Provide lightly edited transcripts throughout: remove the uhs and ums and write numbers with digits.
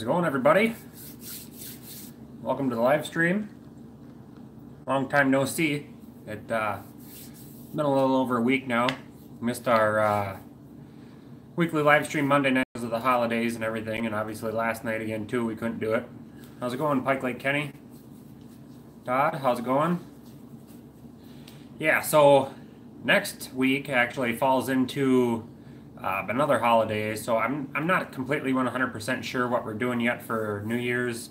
How's it going, everybody? Welcome to the live stream. Long time no see. It's been a little over a week now. Missed our weekly live stream Monday night because of the holidays and everything, and obviously last night again too, we couldn't do it. How's it going, Pike Lake Kenny? Todd, how's it going? Yeah, so next week actually falls into another holiday, so I'm not completely 100% sure what we're doing yet for New Year's.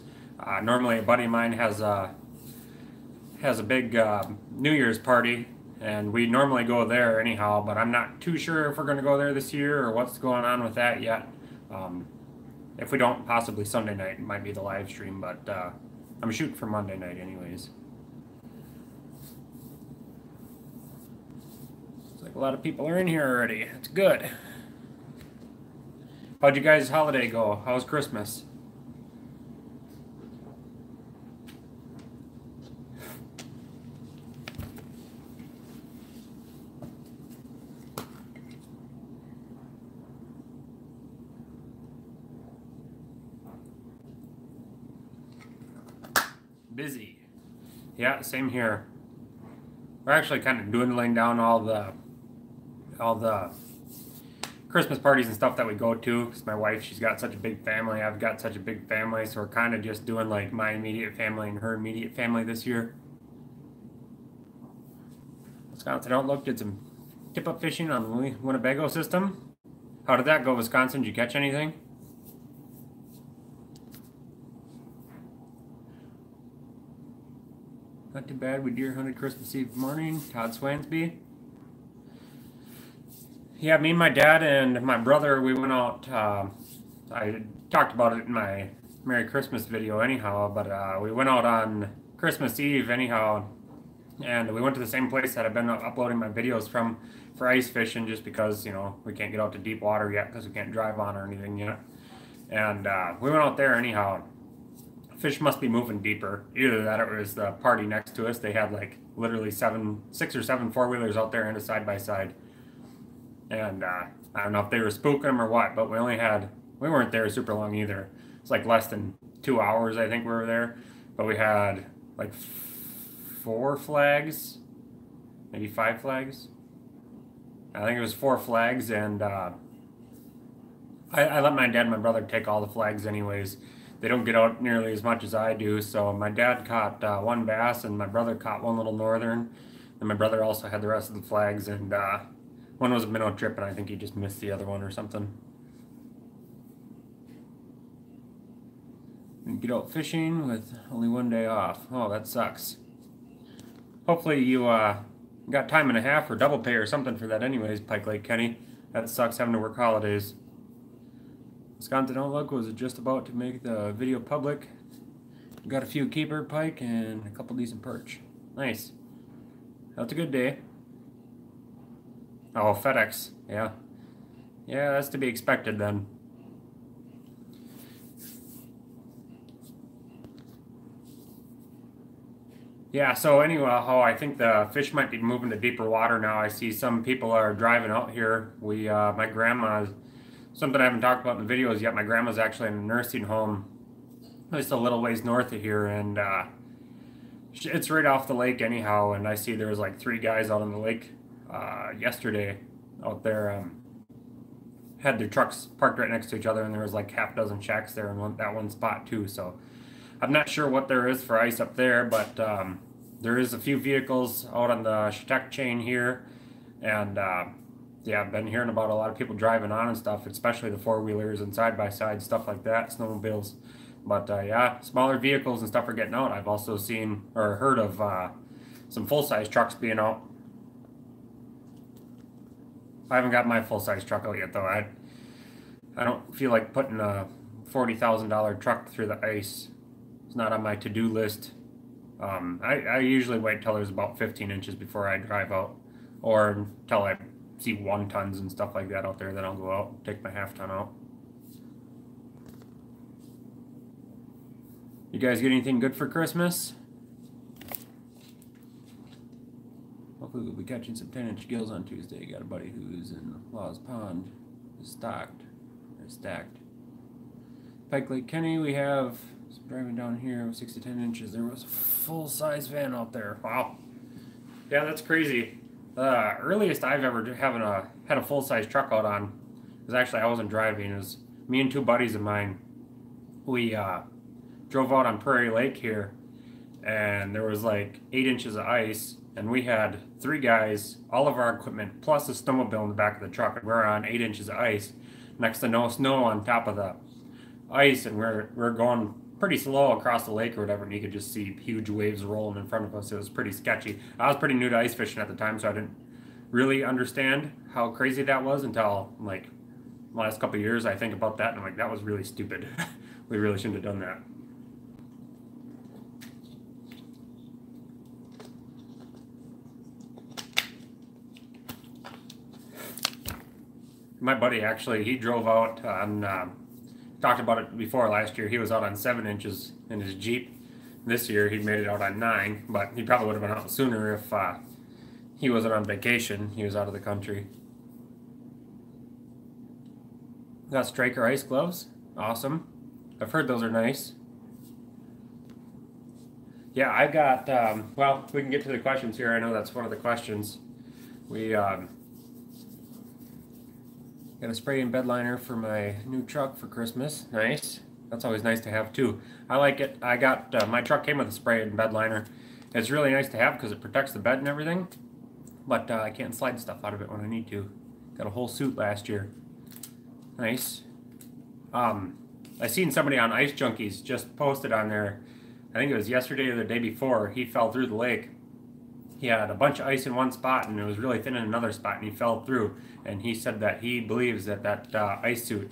Normally, a buddy of mine has a big New Year's party, and we normally go there anyhow. But I'm not too sure if we're going to go there this year or what's going on with that yet. If we don't, possibly Sunday night it might be the live stream, but I'm shooting for Monday night anyways. Looks like a lot of people are in here already. That's good. How'd you guys' holiday go? How was Christmas? Busy. Yeah, same here. We're actually kind of dwindling down all the Christmas parties and stuff that we go to, because my wife, she's got such a big family. I've got such a big family, so we're kind of just doing like my immediate family and her immediate family this year. Wisconsin Outlook did some tip-up fishing on the Winnebago system. How did that go, Wisconsin? Did you catch anything? Not too bad. We deer hunted Christmas Eve morning. Todd Swansby. Yeah, me and my dad and my brother, we went out. I talked about it in my Merry Christmas video anyhow, but we went out on Christmas Eve anyhow, and we went to the same place that I've been uploading my videos from for ice fishing, just because, you know, we can't get out to deep water yet because we can't drive on or anything yet. And we went out there anyhow. Fish must be moving deeper. Either that or it was the party next to us. They had like literally 6 or 7 4-wheelers out there and a side-by-side. And I don't know if they were spooking them or what, but we weren't there super long either. It's like less than 2 hours, I think we were there. But we had like 4 flags, maybe 5 flags. I think it was 4 flags, and I let my dad and my brother take all the flags anyways. They don't get out nearly as much as I do, so my dad caught 1 bass, and my brother caught 1 little northern, and my brother also had the rest of the flags, and one was a minnow trip, and I think he just missed the other one or something. And get out fishing with only 1 day off. Oh, that sucks. Hopefully you got time and a half or double pay or something for that anyways, Pike Lake Kenny. That sucks having to work holidays. Wisconsin Outlook was just about to make the video public. Got a few keeper pike and a couple decent perch. Nice. That's a good day. Oh, FedEx. Yeah. Yeah, that's to be expected then. Yeah, so anyhow, I think the fish might be moving to deeper water now. I see some people are driving out here. My grandma, something I haven't talked about in the videos yet, my grandma's actually in a nursing home just a little ways north of here, and it's right off the lake anyhow, and I see there was like 3 guys out on the lake yesterday out there, had their trucks parked right next to each other, and there was like half dozen shacks there in that one spot too. So I'm not sure what there is for ice up there, but there is a few vehicles out on the Shetek chain here, and yeah, I've been hearing about a lot of people driving on and stuff, especially the 4-wheelers and side-by-side stuff like that, snowmobiles. But yeah, smaller vehicles and stuff are getting out. I've also seen or heard of some full-size trucks being out. I haven't got my full-size truck out yet, though. I don't feel like putting a $40,000 truck through the ice. It's not on my to-do list. I usually wait till there's about 15 inches before I drive out, or until I see 1 tons and stuff like that out there, then I'll go out and take my half-ton out. You guys get anything good for Christmas? Hopefully we'll be catching some 10-inch gills on Tuesday. Got a buddy who's in Laws Pond, is stacked. Pike Lake Kenny, we have driving down here 6 to 10 inches. There was a full-size van out there. Wow. Yeah, that's crazy. The earliest I've ever had a full-size truck out on was actually I wasn't driving. It was me and two buddies of mine. We drove out on Prairie Lake here, and there was like 8 inches of ice, and we had 3 guys, all of our equipment, plus a snowmobile in the back of the truck, and we're on 8 inches of ice, next to no snow on top of the ice, and we're going pretty slow across the lake or whatever, and you could just see huge waves rolling in front of us. It was pretty sketchy. I was pretty new to ice fishing at the time, so I didn't really understand how crazy that was until like the last couple of years. I think about that and I'm like, that was really stupid. We really shouldn't have done that. My buddy actually, he drove out on talked about it before last year. He was out on 7 inches in his Jeep. This year he made it out on 9, but he probably would have been out sooner if he wasn't on vacation. He was out of the country. Got Striker ice gloves. Awesome. I've heard those are nice. Yeah, I got, well, we can get to the questions here. I know that's one of the questions. We got a spray and bed liner for my new truck for Christmas. Nice. That's always nice to have too. I like it. I got, my truck came with a spray and bed liner. It's really nice to have because it protects the bed and everything. But I can't slide stuff out of it when I need to. Got a whole suit last year. Nice. I seen somebody on Ice Junkies just posted on there, I think it was yesterday or the day before, he fell through the lake. He had a bunch of ice in one spot and it was really thin in another spot and he fell through. And he said that he believes that ice suit,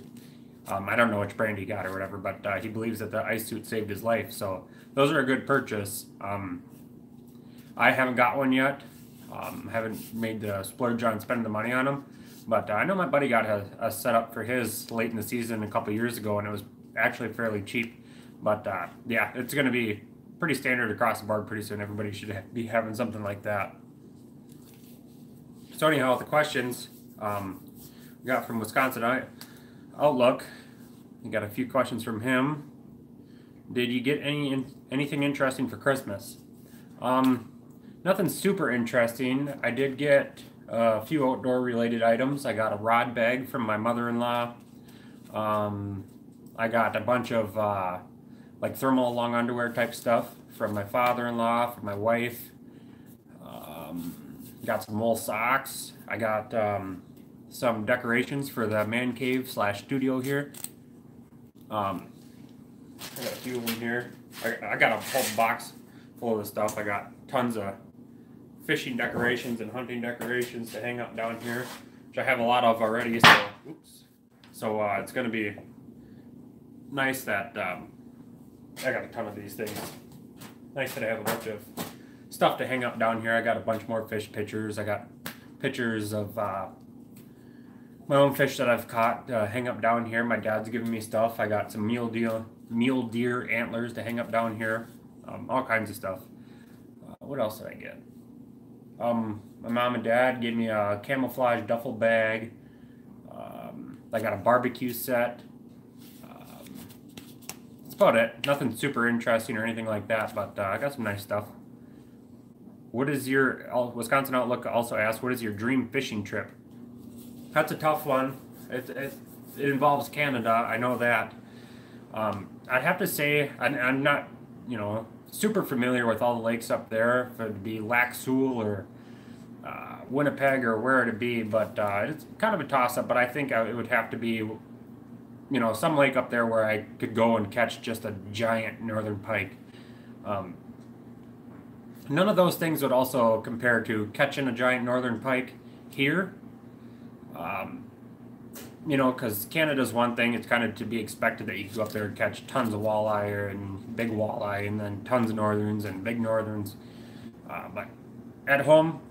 I don't know which brand he got or whatever, but he believes that the ice suit saved his life. So those are a good purchase. I haven't got one yet. Haven't made the splurge on spending the money on them. But I know my buddy got a setup for his late in the season a couple years ago, and it was actually fairly cheap. But yeah, it's going to be pretty standard across the board pretty soon. Everybody should be having something like that. So anyhow, the questions we got from Wisconsin Outlook. We got a few questions from him. Did you get anything interesting for Christmas? Nothing super interesting. I did get a few outdoor related items. I got a rod bag from my mother-in-law. I got a bunch of like thermal long underwear type stuff from my father-in-law, from my wife. Got some wool socks. I got some decorations for the man cave / studio here. I got a few of them here. I got a whole box full of the stuff. I got tons of fishing decorations and hunting decorations to hang up down here, which I have a lot of already. So, oops. So it's going to be nice that I got a ton of these things. Nice that I have a bunch of stuff to hang up down here. I got a bunch more fish pictures. I got pictures of my own fish that I've caught to hang up down here. My dad's giving me stuff. I got some mule deer antlers to hang up down here. All kinds of stuff. What else did I get? My mom and dad gave me a camouflage duffel bag. I got a barbecue set. That's about it. Nothing super interesting or anything like that, but I got some nice stuff. What is your, Wisconsin Outlook also asked, what is your dream fishing trip? That's a tough one. It involves Canada, I know that. I'd have to say, I'm not, super familiar with all the lakes up there, if it'd be Lac Seul or Winnipeg or where it'd be, but it's kind of a toss-up, but I think it would have to be, some lake up there where I could go and catch just a giant northern pike. None of those things would also compare to catching a giant northern pike here. Because Canada's one thing, it's kind of to be expected that you can go up there and catch tons of walleye and big walleye and then tons of northerns and big northerns. But at home,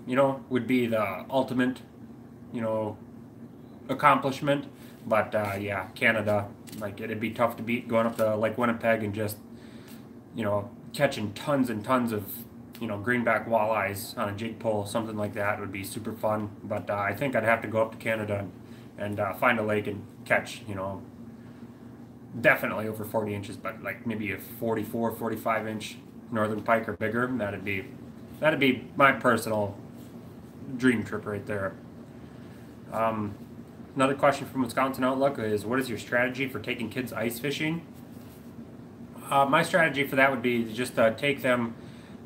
would be the ultimate, accomplishment. But yeah, Canada, it'd be tough to beat going up to Lake Winnipeg and just, catching tons and tons of, greenback walleyes on a jig pole, something like that would be super fun. But I think I'd have to go up to Canada and find a lake and catch, definitely over 40 inches, but like maybe a 44, 45 inch northern pike or bigger, that'd be my personal dream trip right there. Another question from Wisconsin Outlook is, what is your strategy for taking kids ice fishing? My strategy for that would be to just take them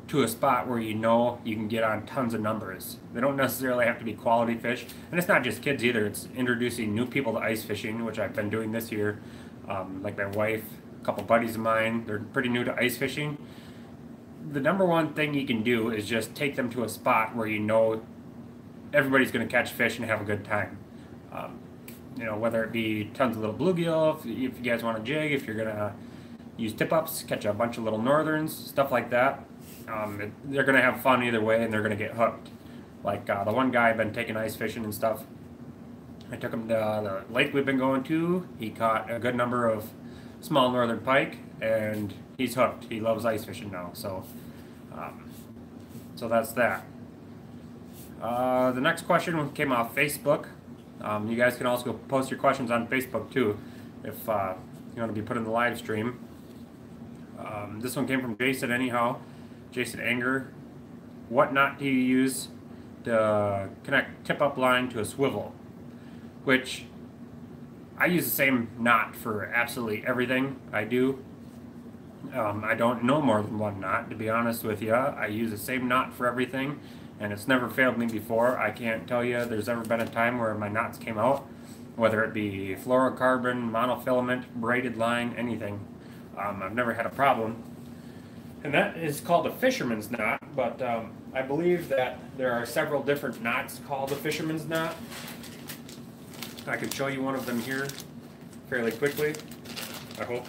to a spot where you know you can get on tons of numbers. They don't necessarily have to be quality fish, and it's not just kids either. It's introducing new people to ice fishing, which I've been doing this year. Like my wife, a couple buddies of mine, they're pretty new to ice fishing. The number one thing you can do is just take them to a spot where you know everybody's going to catch fish and have a good time. You know, whether it be tons of little bluegill, if you guys want to jig, if you're going to use tip-ups, catch a bunch of little northerns, stuff like that. They're going to have fun either way, and they're going to get hooked. Like the one guy I've been taking ice fishing and stuff, I took him to the lake we've been going to. He caught a good number of small northern pike, and he's hooked. He loves ice fishing now, so that's that. The next question came off Facebook. You guys can also post your questions on Facebook too, if you want to be put in the live stream. This one came from Jason anyhow. Jason Anger. What knot do you use to connect tip-up line to a swivel? Which I use the same knot for absolutely everything I do. I don't know more than one knot, to be honest with you. I use the same knot for everything, and it's never failed me before. I can't tell you there's ever been a time where my knots came out, whether it be fluorocarbon, monofilament, braided line, anything. I've never had a problem. And that is called a fisherman's knot, but I believe that there are several different knots called a fisherman's knot. I can show you one of them here fairly quickly, I hope.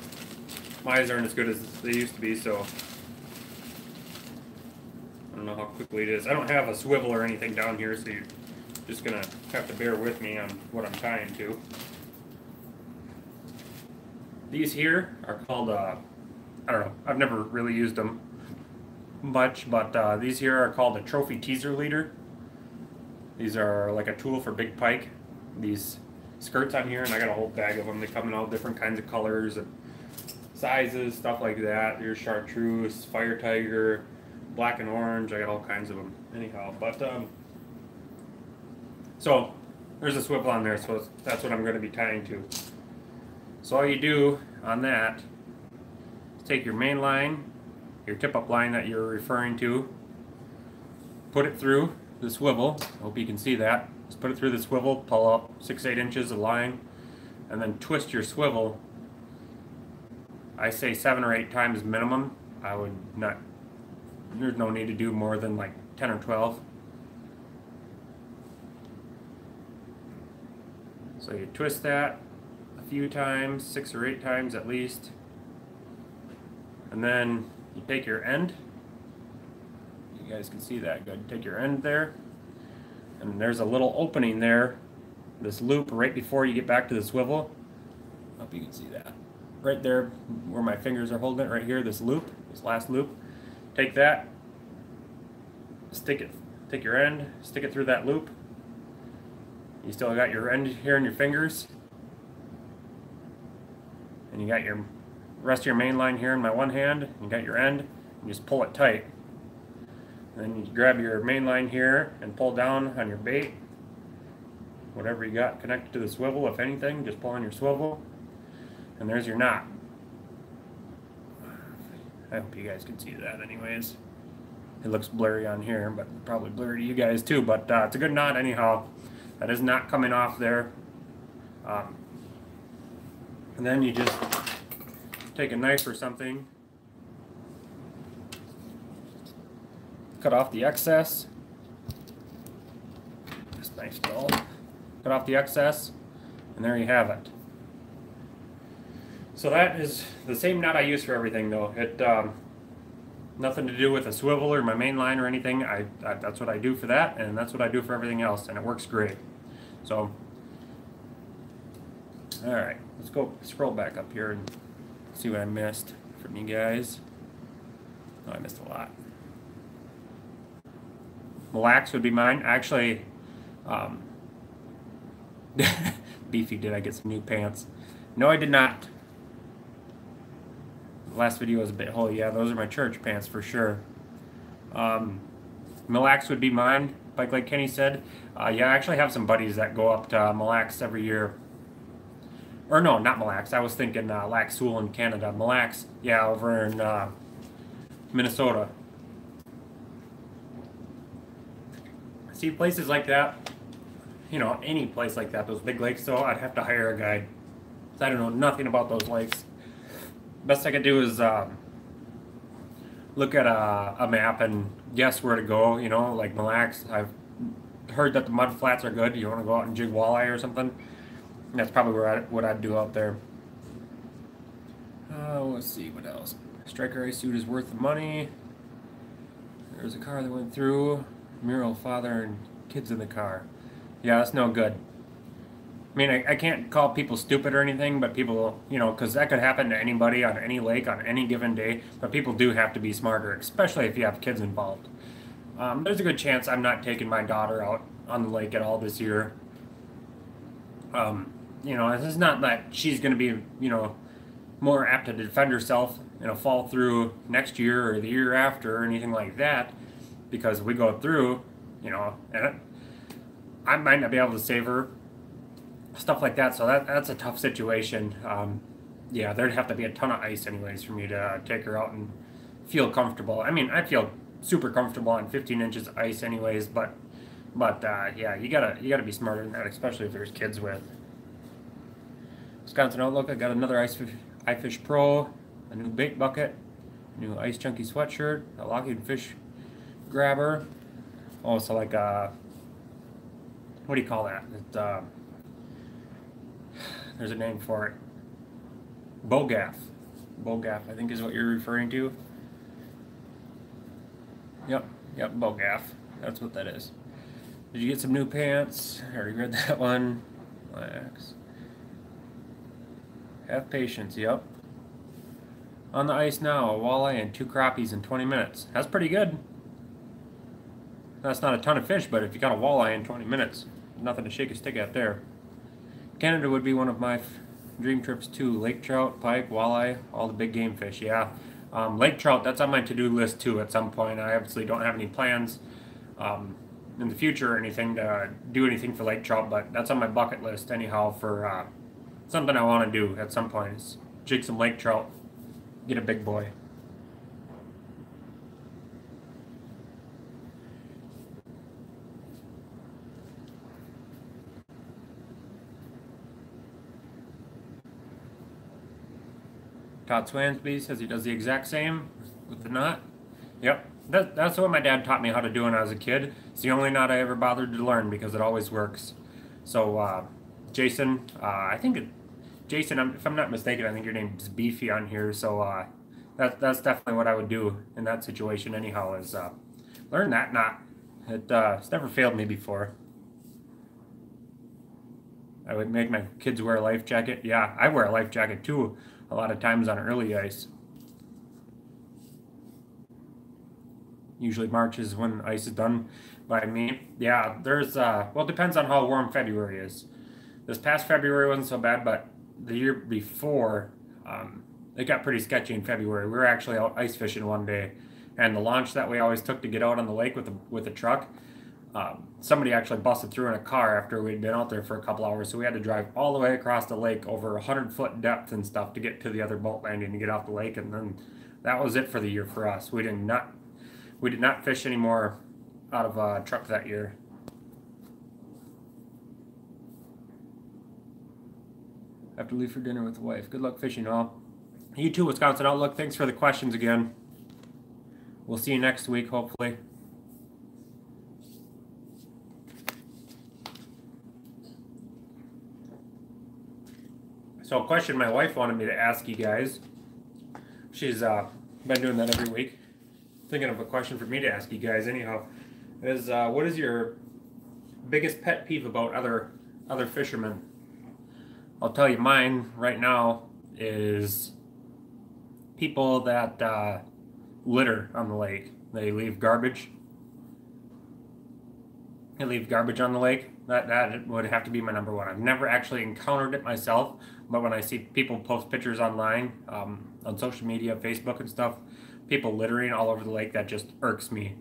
My eyes aren't as good as they used to be, so I don't know how quickly it is. I don't have a swivel or anything down here, so you're just going to have to bear with me on what I'm tying to. These here are called, I don't know, I've never really used them much, but these here are called a trophy teaser leader. These are like a tool for big pike. These skirts on here, and I got a whole bag of them. They come in all different kinds of colors and sizes, stuff like that. Here's chartreuse, fire tiger, black and orange. I got all kinds of them anyhow, but so there's a swivel on there, so that's what I'm going to be tying to. So all you do on that is take your main line, your tip-up line that you're referring to, put it through the swivel. I hope you can see that. Just put it through the swivel, pull up 6-8 inches of line, and then twist your swivel. I say 7 or 8 times minimum. I would not, there's no need to do more than like 10 or 12. So you twist that a few times, 6 or 8 times at least. And then you take your end. You guys can see that good. Take your end there. And there's a little opening there, this loop right before you get back to the swivel. I hope you can see that. Right there where my fingers are holding it, right here, this loop, this last loop. Take that, stick it, take your end, stick it through that loop. You still got your end here in your fingers. And you got your rest of your main line here in my one hand. You got your end, and just pull it tight. Then you grab your main line here and pull down on your bait. Whatever you got connected to the swivel, if anything, just pull on your swivel. And there's your knot. I hope you guys can see that anyways. It looks blurry on here, but probably blurry to you guys too. But it's a good knot anyhow. That is not coming off there. And then you just take a knife or something, cut off the excess. This knife's dull. Cut off the excess, and there you have it. So that is the same knot I use for everything, though. It nothing to do with a swivel or my main line or anything. That's what I do for that, and that's what I do for everything else, and it works great. So, all right, let's go scroll back up here and see what I missed from you guys. Oh, I missed a lot. Mille Lacs would be mine. Actually, Beefy, did I get some new pants? No, I did not. last video was a bit holy. Yeah, those are my church pants for sure. Mille Lacs would be mine, like Kenny said. Yeah, I actually have some buddies that go up to Mille Lacs every year. Or no, not Mille Lacs. I was thinking Lac Seul in Canada. Mille Lacs, yeah, over in Minnesota. See, places like that, you know, any place like that, those big lakes, though, I'd have to hire a guide. I don't know nothing about those lakes. Best I could do is look at a map and guess where to go, you know, like Mille Lacs. I've heard that the mud flats are good. You want to go out and jig walleye or something? And that's probably what I'd do out there. Let's see, what else? Striker ice suit is worth the money. There's a car that went through. Mural, father, and kids in the car. Yeah, that's no good. I mean, I can't call people stupid or anything, but people, you know, because that could happen to anybody on any lake on any given day, but people do have to be smarter, especially if you have kids involved. There's a good chance I'm not taking my daughter out on the lake at all this year. You know, it's not that she's going to be, you know, more apt to defend herself in a fall through next year or the year after or anything like that, because we go through, you know, and I might not be able to save her, stuff like that. So that's a tough situation. Yeah, there'd have to be a ton of ice anyways for me to take her out and feel comfortable. I mean, I feel super comfortable on 15 inches of ice anyways, but yeah, you gotta be smarter than that, especially if there's kids with. Wisconsin Outlook, I got another iFish Pro, a new bait bucket, a new Ice Chunky sweatshirt, a Lockheed Fish grabber. Also like a, what do you call that? There's a name for it. Bogaff. Bogaff, I think is what you're referring to. Yep, Bogaff. That's what that is. Did you get some new pants? I already read that one. Relax. Have patience, yep. On the ice now, a walleye and 2 crappies in 20 minutes. That's pretty good. That's not a ton of fish, but if you got a walleye in 20 minutes, nothing to shake a stick at there. Canada would be one of my dream trips too. Lake trout, pike, walleye, all the big game fish, yeah. Lake trout, that's on my to-do list too at some point. I obviously don't have any plans in the future or anything to do anything for lake trout, but that's on my bucket list anyhow for something I want to do at some point is jig some lake trout, get a big boy. Todd Swansby says he does the exact same with the knot. Yep, that's what my dad taught me how to do when I was a kid. It's the only knot I ever bothered to learn because it always works. So Jason, Jason, if I'm not mistaken, I think your name's Beefy on here. So that's definitely what I would do in that situation anyhow, is learn that knot. It's never failed me before. I would make my kids wear a life jacket. Yeah, I wear a life jacket too a lot of times on early ice. Usually March is when ice is done by me. Yeah, there's, well, it depends on how warm February is. This past February wasn't so bad, but the year before, it got pretty sketchy in February. We were actually out ice fishing one day, and the launch that we always took to get out on the lake with the truck, somebody actually busted through in a car after we'd been out there for a couple hours, so we had to drive all the way across the lake over 100-foot depth and stuff to get to the other boat landing to get off the lake, and then that was it for the year for us. We did not fish anymore out of a truck that year. I have to leave for dinner with the wife. Good luck fishing, all. You too, Wisconsin Outlook. Thanks for the questions again. We'll see you next week, hopefully. So a question my wife wanted me to ask you guys. She's been doing that every week. Thinking of a question for me to ask you guys anyhow. Is what is your biggest pet peeve about other fishermen? I'll tell you mine right now is people that litter on the lake. They leave garbage. They leave garbage on the lake. That would have to be my number one. I've never actually encountered it myself, but when I see people post pictures online, on social media, Facebook and stuff, people littering all over the lake, that just irks me.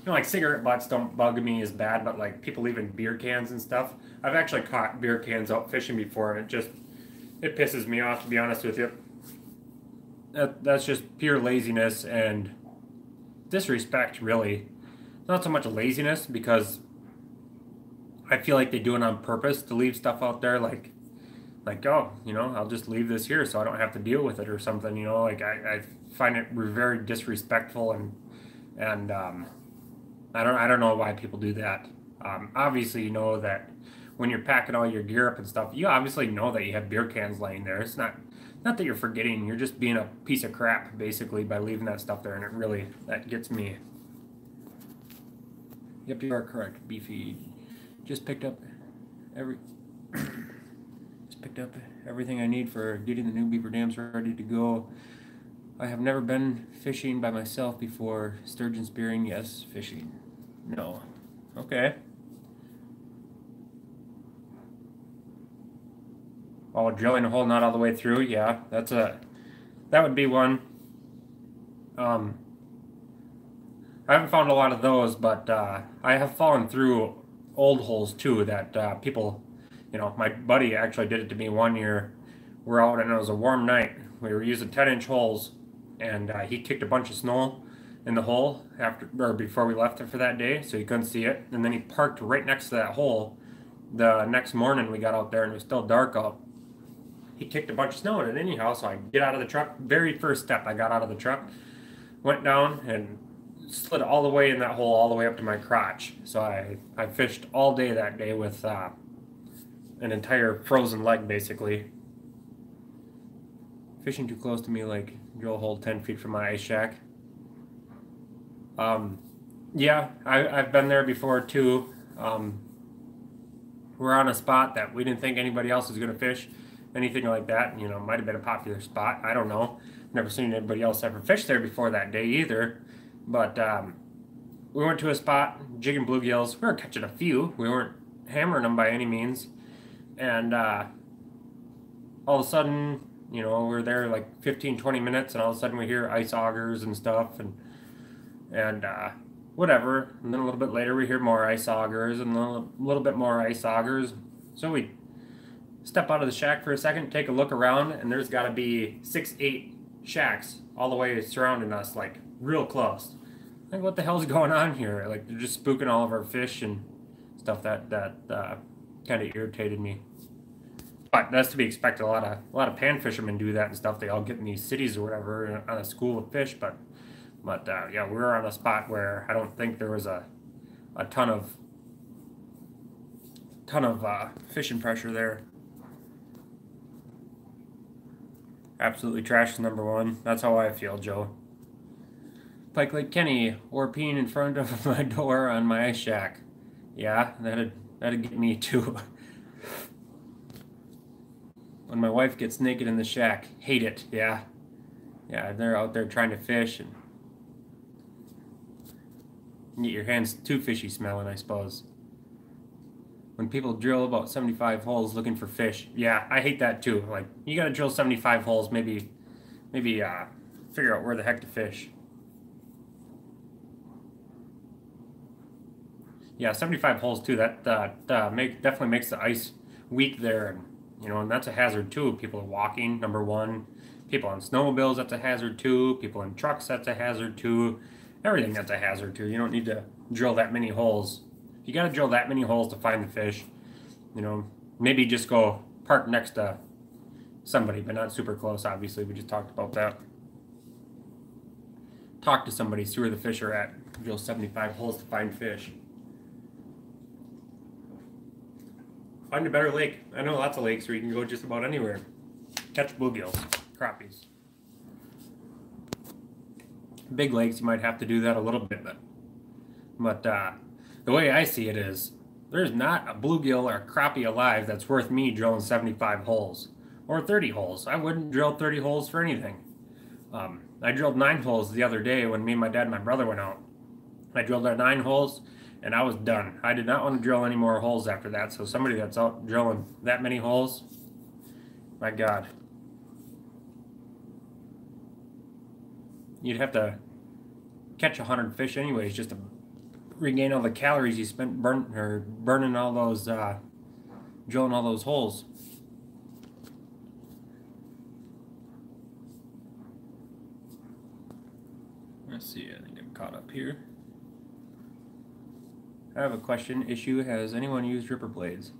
Like cigarette butts don't bug me as bad, but like people leaving beer cans and stuff. I've actually caught beer cans out fishing before, and it pisses me off, to be honest with you. That's just pure laziness and disrespect, really. Not so much laziness, because I feel like they do it on purpose to leave stuff out there, like, oh, I'll just leave this here so I don't have to deal with it or something. Like I find it very disrespectful, and I don't know why people do that. Obviously, you know that when you're packing all your gear up and stuff, you obviously know that you have beer cans laying there. It's not that you're forgetting. You're just being a piece of crap, basically, by leaving that stuff there, and that gets me. Yep, you are correct, Beefy. Just picked up everything I need for getting the new beaver dams ready to go. I have never been fishing by myself before. Sturgeon spearing, yes. Fishing, no. Okay. Oh, drilling a hole not all the way through, yeah. That would be one. I haven't found a lot of those, but I have fallen through old holes too that people, my buddy actually did it to me one year. We're out and it was a warm night. We were using 10-inch holes, and he kicked a bunch of snow in the hole before we left it for that day, so you couldn't see it. And then he parked right next to that hole. The next morning we got out there and it was still dark out. He kicked a bunch of snow in it anyhow, so I get out of the truck. Very first step, I got out of the truck, went down and slid all the way in that hole, all the way up to my crotch. So I fished all day that day with an entire frozen leg, basically. Fishing too close to me, like drill a hole 10 feet from my ice shack. Yeah, I've been there before too. We're on a spot that we didn't think anybody else was going to fish, anything like that. Might have been a popular spot. I don't know. Never seen anybody else ever fish there before that day either. But we went to a spot, jigging bluegills. We were catching a few. We weren't hammering them by any means. And all of a sudden, we're there like 15, 20 minutes, and all of a sudden we hear ice augers and stuff, and whatever. And then a little bit later we hear more ice augers, and a little bit more ice augers. So we step out of the shack for a second, take a look around, and there's got to be 6, 8 shacks all the way surrounding us, like real close. Like, what the hell's going on here? Like, they're just spooking all of our fish and stuff. That kind of irritated me. But that's to be expected. A lot of pan fishermen do that and stuff. They all get in these cities or whatever on a school of fish. But yeah, we were on a spot where I don't think there was a ton of fishing pressure there. Absolutely trash is number one. That's how I feel, Joe. Pike Lake Kenny, or peeing in front of my door on my ice shack. Yeah, that'd get me too. When my wife gets naked in the shack, hate it. Yeah, they're out there trying to fish and get your hands too fishy smelling, I suppose. When people drill about 75 holes looking for fish, yeah, I hate that too. Like, you gotta drill 75 holes, maybe figure out where the heck to fish. Yeah, 75 holes too. That definitely makes the ice weak there, and that's a hazard too. People are walking, number one. People on snowmobiles, that's a hazard too. People in trucks, that's a hazard too. Everything, that's a hazard too. You don't need to drill that many holes. You got to drill that many holes to find the fish. Maybe just go park next to somebody, but not super close. Obviously, we just talked about that. Talk to somebody, see where the fish are at. Drill 75 holes to find fish. Find a better lake. I know lots of lakes where you can go just about anywhere. Catch bluegills, crappies. Big lakes, you might have to do that a little bit, but the way I see it is, there's not a bluegill or a crappie alive that's worth me drilling 75 holes or 30 holes. I wouldn't drill 30 holes for anything. I drilled 9 holes the other day when me and my dad and my brother went out. I drilled our 9 holes, and I was done. I did not want to drill any more holes after that. So somebody that's out drilling that many holes, my God. You'd have to catch 100 fish anyways just to regain all the calories you spent burning all those, drilling all those holes. Let's see, I think I'm caught up here. I have a question. Issue, has anyone used ripper blades?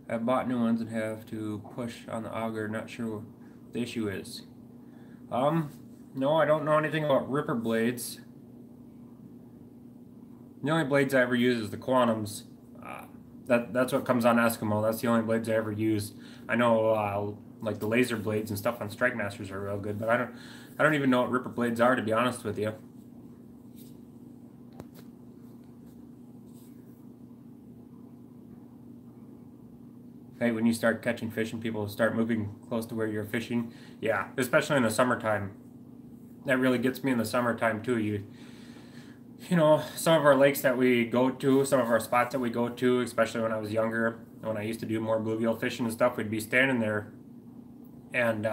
I've bought new ones and have to push on the auger. Not sure what the issue is. No, I don't know anything about ripper blades. The only blades I ever use is the Quantums. That's what comes on Eskimo. That's the only blades I ever use. I know like the laser blades and stuff on Strike Masters are real good, but I don't even know what ripper blades are, to be honest with you. Hey, when you start catching fish and people start moving close to where you're fishing, yeah, especially in the summertime. That really gets me in the summertime too. You know, some of our lakes that we go to, some of our spots that we go to, especially when I was younger, when I used to do more bluegill fishing and stuff, we'd be standing there and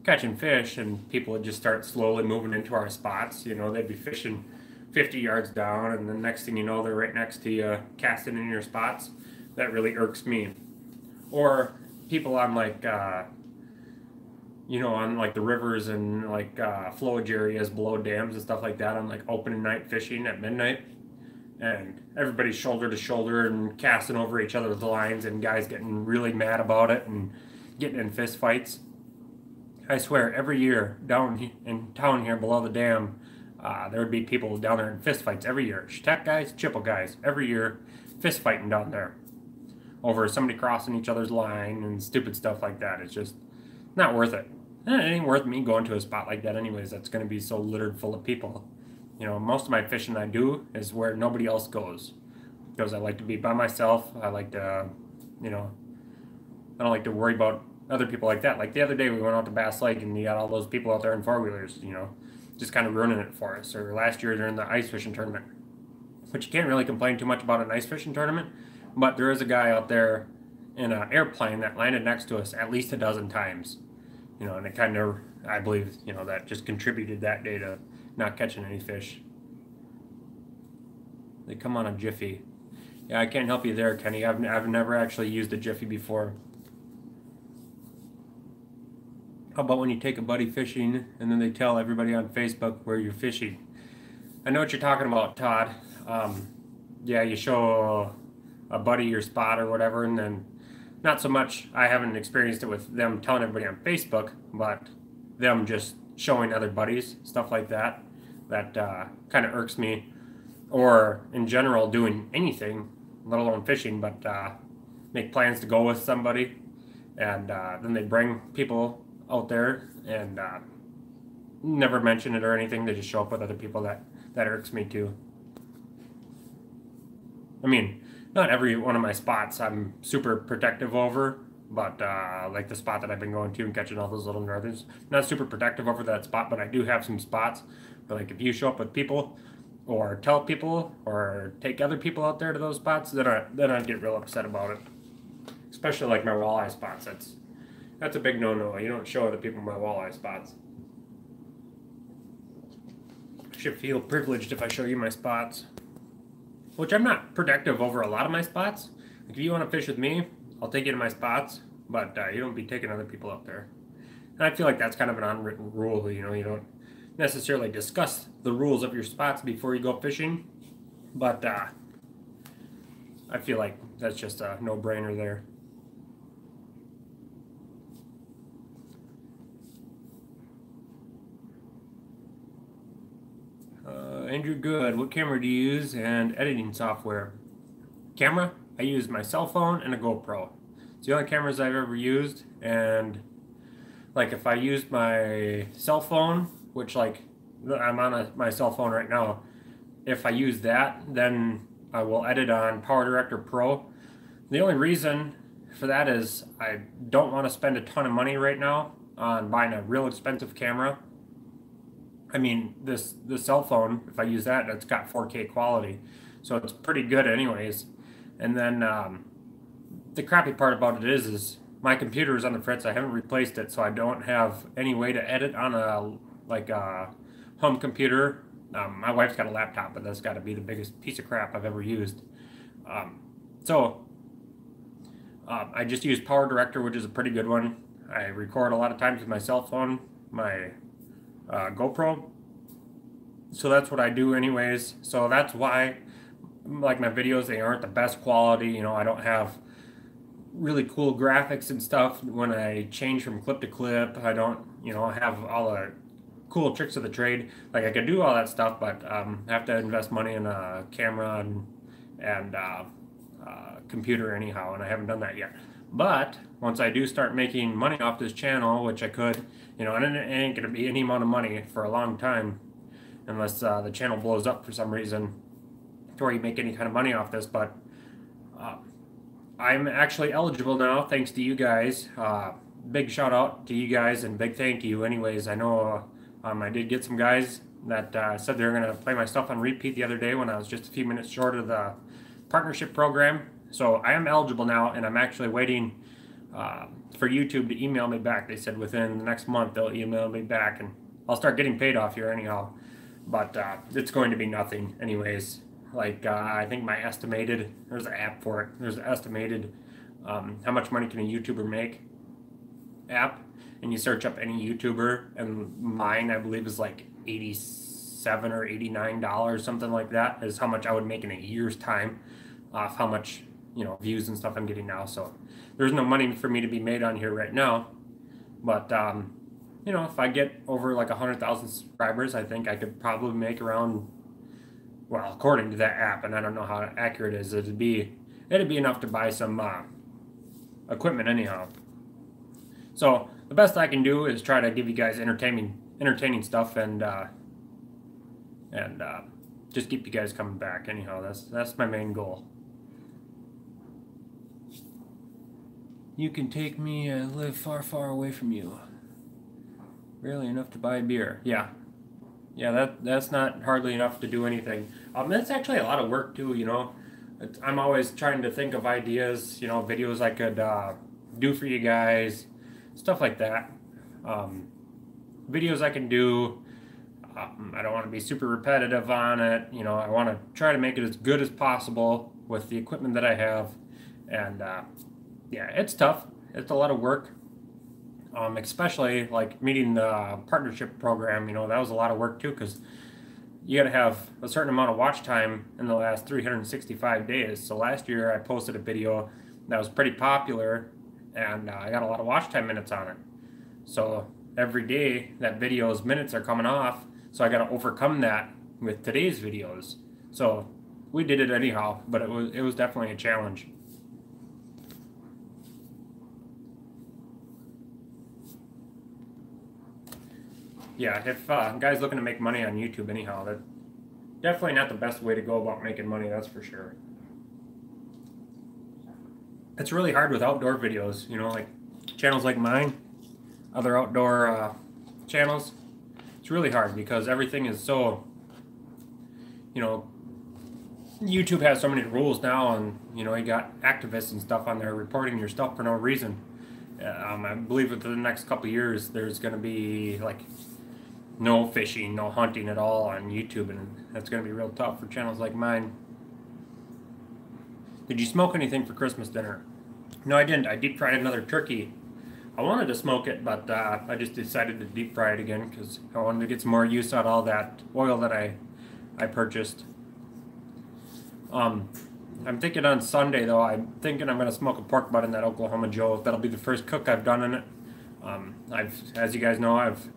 catching fish, and people would just start slowly moving into our spots. You know, they'd be fishing 50 yards down, and the next thing you know, they're right next to you, casting in your spots. That really irks me. Or people on like, you know, on like the rivers and like flowage areas below dams and stuff like that, on like open night fishing at midnight, and everybody's shoulder to shoulder and casting over each other's lines, and guys getting really mad about it and getting in fist fights. I swear, every year down in town here below the dam, there would be people down there in fist fights every year. Shetek guys, Chippewa guys, every year fist fighting down there over somebody crossing each other's line and stupid stuff like that. It's just not worth it. It ain't worth me going to a spot like that anyways that's going to be so littered full of people. You know, most of my fishing I do is where nobody else goes, because I like to be by myself. I like to, you know, I don't like to worry about other people like that. Like the other day we went out to Bass Lake and you got all those people out there in four-wheelers, you know, just kind of ruining it for us. Or last year during the ice fishing tournament, which you can't really complain too much about an ice fishing tournament, but there is a guy out there in an airplane that landed next to us at least a dozen times. You know, and it kind of, I believe, you know, that just contributed that day to not catching any fish. They come on a Jiffy. Yeah, I can't help you there, Kenny. I've never actually used a Jiffy before. How about when you take a buddy fishing and then they tell everybody on Facebook where you're fishing? I know what you're talking about, Todd. Yeah, you show a buddy your spot or whatever, and then not so much, I haven't experienced it with them telling everybody on Facebook, but them just showing other buddies, stuff like that. That kind of irks me. Or in general, doing anything, let alone fishing, but make plans to go with somebody, and then they bring people out there and never mention it or anything. They just show up with other people. That irks me too. I mean, not every one of my spots I'm super protective over, but like the spot that I've been going to and catching all those little northerns, not super protective over that spot, but I do have some spots. But like if you show up with people, or tell people, or take other people out there to those spots, then I'd get real upset about it. Especially like my walleye spots. That's a big no-no. You don't show other people my walleye spots. I should feel privileged if I show you my spots. Which I'm not protective over a lot of my spots. Like if you want to fish with me, I'll take you to my spots, but you don't be taking other people up there. And I feel like that's kind of an unwritten rule, you know, you don't necessarily discuss the rules of your spots before you go fishing, but I feel like that's just a no-brainer there. Andrew Good, what camera do you use and editing software? Camera? I use my cell phone and a GoPro. It's the only cameras I've ever used, and like if I used my cell phone, which like I'm on my cell phone right now, if I use that, then I will edit on PowerDirector Pro. The only reason for that is I don't want to spend a ton of money right now on buying a real expensive camera. I mean, this cell phone, if I use that, it's got 4K quality. so it's pretty good anyways. And then the crappy part about it is my computer is on the fritz. I haven't replaced it, so I don't have any way to edit on a home computer. My wife's got a laptop, but that's got to be the biggest piece of crap I've ever used. So I just use Power Director, which is a pretty good one. I record a lot of times with my cell phone, my GoPro. So that's what I do anyways. So that's why, like, my videos, they aren't the best quality. You know, I don't have really cool graphics and stuff when I change from clip to clip. I don't, you know, have all the cool tricks of the trade. Like, I could do all that stuff, but I have to invest money in a camera and computer anyhow, and I haven't done that yet. But once I do start making money off this channel, which I could, you know, and it ain't gonna be any amount of money for a long time, unless the channel blows up for some reason, to where you make any kind of money off this. But I'm actually eligible now, thanks to you guys. Big shout out to you guys and big thank you. Anyways, I know I did get some guys that said they were gonna play my stuff on repeat the other day when I was just a few minutes short of the partnership program. So I am eligible now, and I'm actually waiting for YouTube to email me back. They said within the next month they'll email me back, and I'll start getting paid off here anyhow. But it's going to be nothing anyways. Like I think my estimated, there's an app for it, there's an estimated how much money can a YouTuber make app, and you search up any YouTuber, and mine I believe is like $87 or $89, something like that, is how much I would make in a year's time off how much, you know, views and stuff I'm getting now. So there's no money for me to be made on here right now, but you know, if I get over like 100,000 subscribers, I think I could probably make around, well, according to that app, and I don't know how accurate it is, it'd be enough to buy some equipment anyhow. So the best I can do is try to give you guys entertaining stuff, and just keep you guys coming back anyhow. That's my main goal. You can take me, I live far, far away from you. Barely enough to buy a beer. Yeah, that's not hardly enough to do anything. That's actually a lot of work too, you know. I'm always trying to think of ideas, you know, videos I could do for you guys, stuff like that. Videos I can do. I don't want to be super repetitive on it, you know. I want to try to make it as good as possible with the equipment that I have, and yeah, it's tough. It's a lot of work. Especially like meeting the partnership program, you know, that was a lot of work too, because you got to have a certain amount of watch time in the last 365 days. So last year I posted a video that was pretty popular, and I got a lot of watch time minutes on it. So every day that video's minutes are coming off, so I got to overcome that with today's videos. So we did it anyhow, but it was definitely a challenge. Yeah, if guys looking to make money on YouTube anyhow, that's definitely not the best way to go about making money, that's for sure. It's really hard with outdoor videos, you know, like channels like mine, other outdoor channels. It's really hard because everything is so, you know, YouTube has so many rules now, and, you know, you got activists and stuff on there reporting your stuff for no reason. I believe within the next couple of years there's going to be like no fishing, no hunting at all on YouTube, and that's going to be real tough for channels like mine. Did you smoke anything for Christmas dinner? No, I didn't. I deep fried another turkey. I wanted to smoke it, but I just decided to deep fry it again because I wanted to get some more use out of all that oil that I purchased. I'm thinking on Sunday, though, I'm thinking I'm going to smoke a pork butt in that Oklahoma Joe. That'll be the first cook I've done in it. As you guys know, I've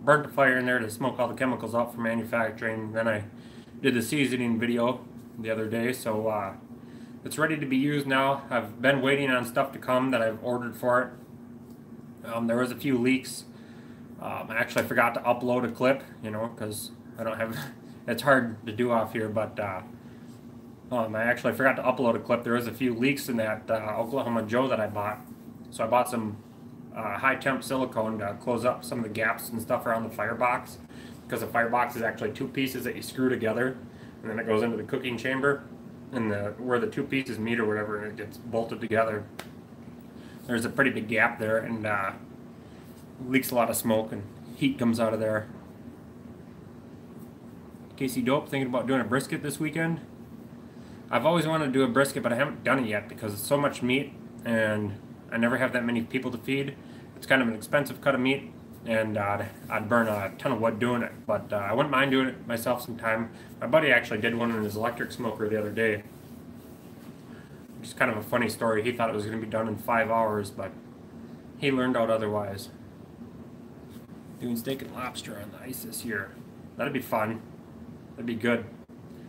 burnt a fire in there to smoke all the chemicals out for manufacturing. Then I did the seasoning video the other day, so it's ready to be used now. I've been waiting on stuff to come that I've ordered for it. There was a few leaks. I actually forgot to upload a clip, you know, because I don't have, it's hard to do off here, but I actually forgot to upload a clip. There was a few leaks in that Oklahoma Joe that I bought. So I bought some high temp silicone to close up some of the gaps and stuff around the firebox, because the firebox is actually two pieces that you screw together. and then it goes into the cooking chamber, and where the two pieces meet or whatever, and it gets bolted together. There's a pretty big gap there, and leaks a lot of smoke, and heat comes out of there. Casey Dope, thinking about doing a brisket this weekend. I've always wanted to do a brisket, but I haven't done it yet because it's so much meat, and I never have that many people to feed. It's kind of an expensive cut of meat, and I'd burn a ton of wood doing it, but I wouldn't mind doing it myself sometime. My buddy actually did one in his electric smoker the other day. Just kind of a funny story. He thought it was going to be done in 5 hours, but he learned out otherwise. Doing steak and lobster on the ice this year. That'd be fun. That'd be good.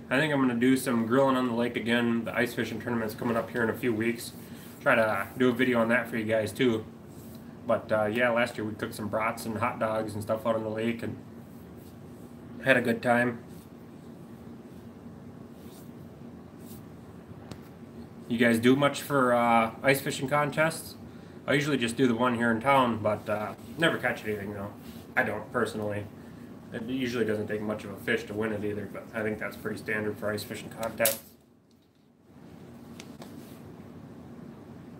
I think I'm going to do some grilling on the lake again. The ice fishing tournament's coming up here in a few weeks. Try to do a video on that for you guys too. But yeah, last year we cooked some brats and hot dogs and stuff out on the lake and had a good time. You guys do much for ice fishing contests? I usually just do the one here in town, but never catch anything though. I don't personally. It usually doesn't take much of a fish to win it either, but I think that's pretty standard for ice fishing contests.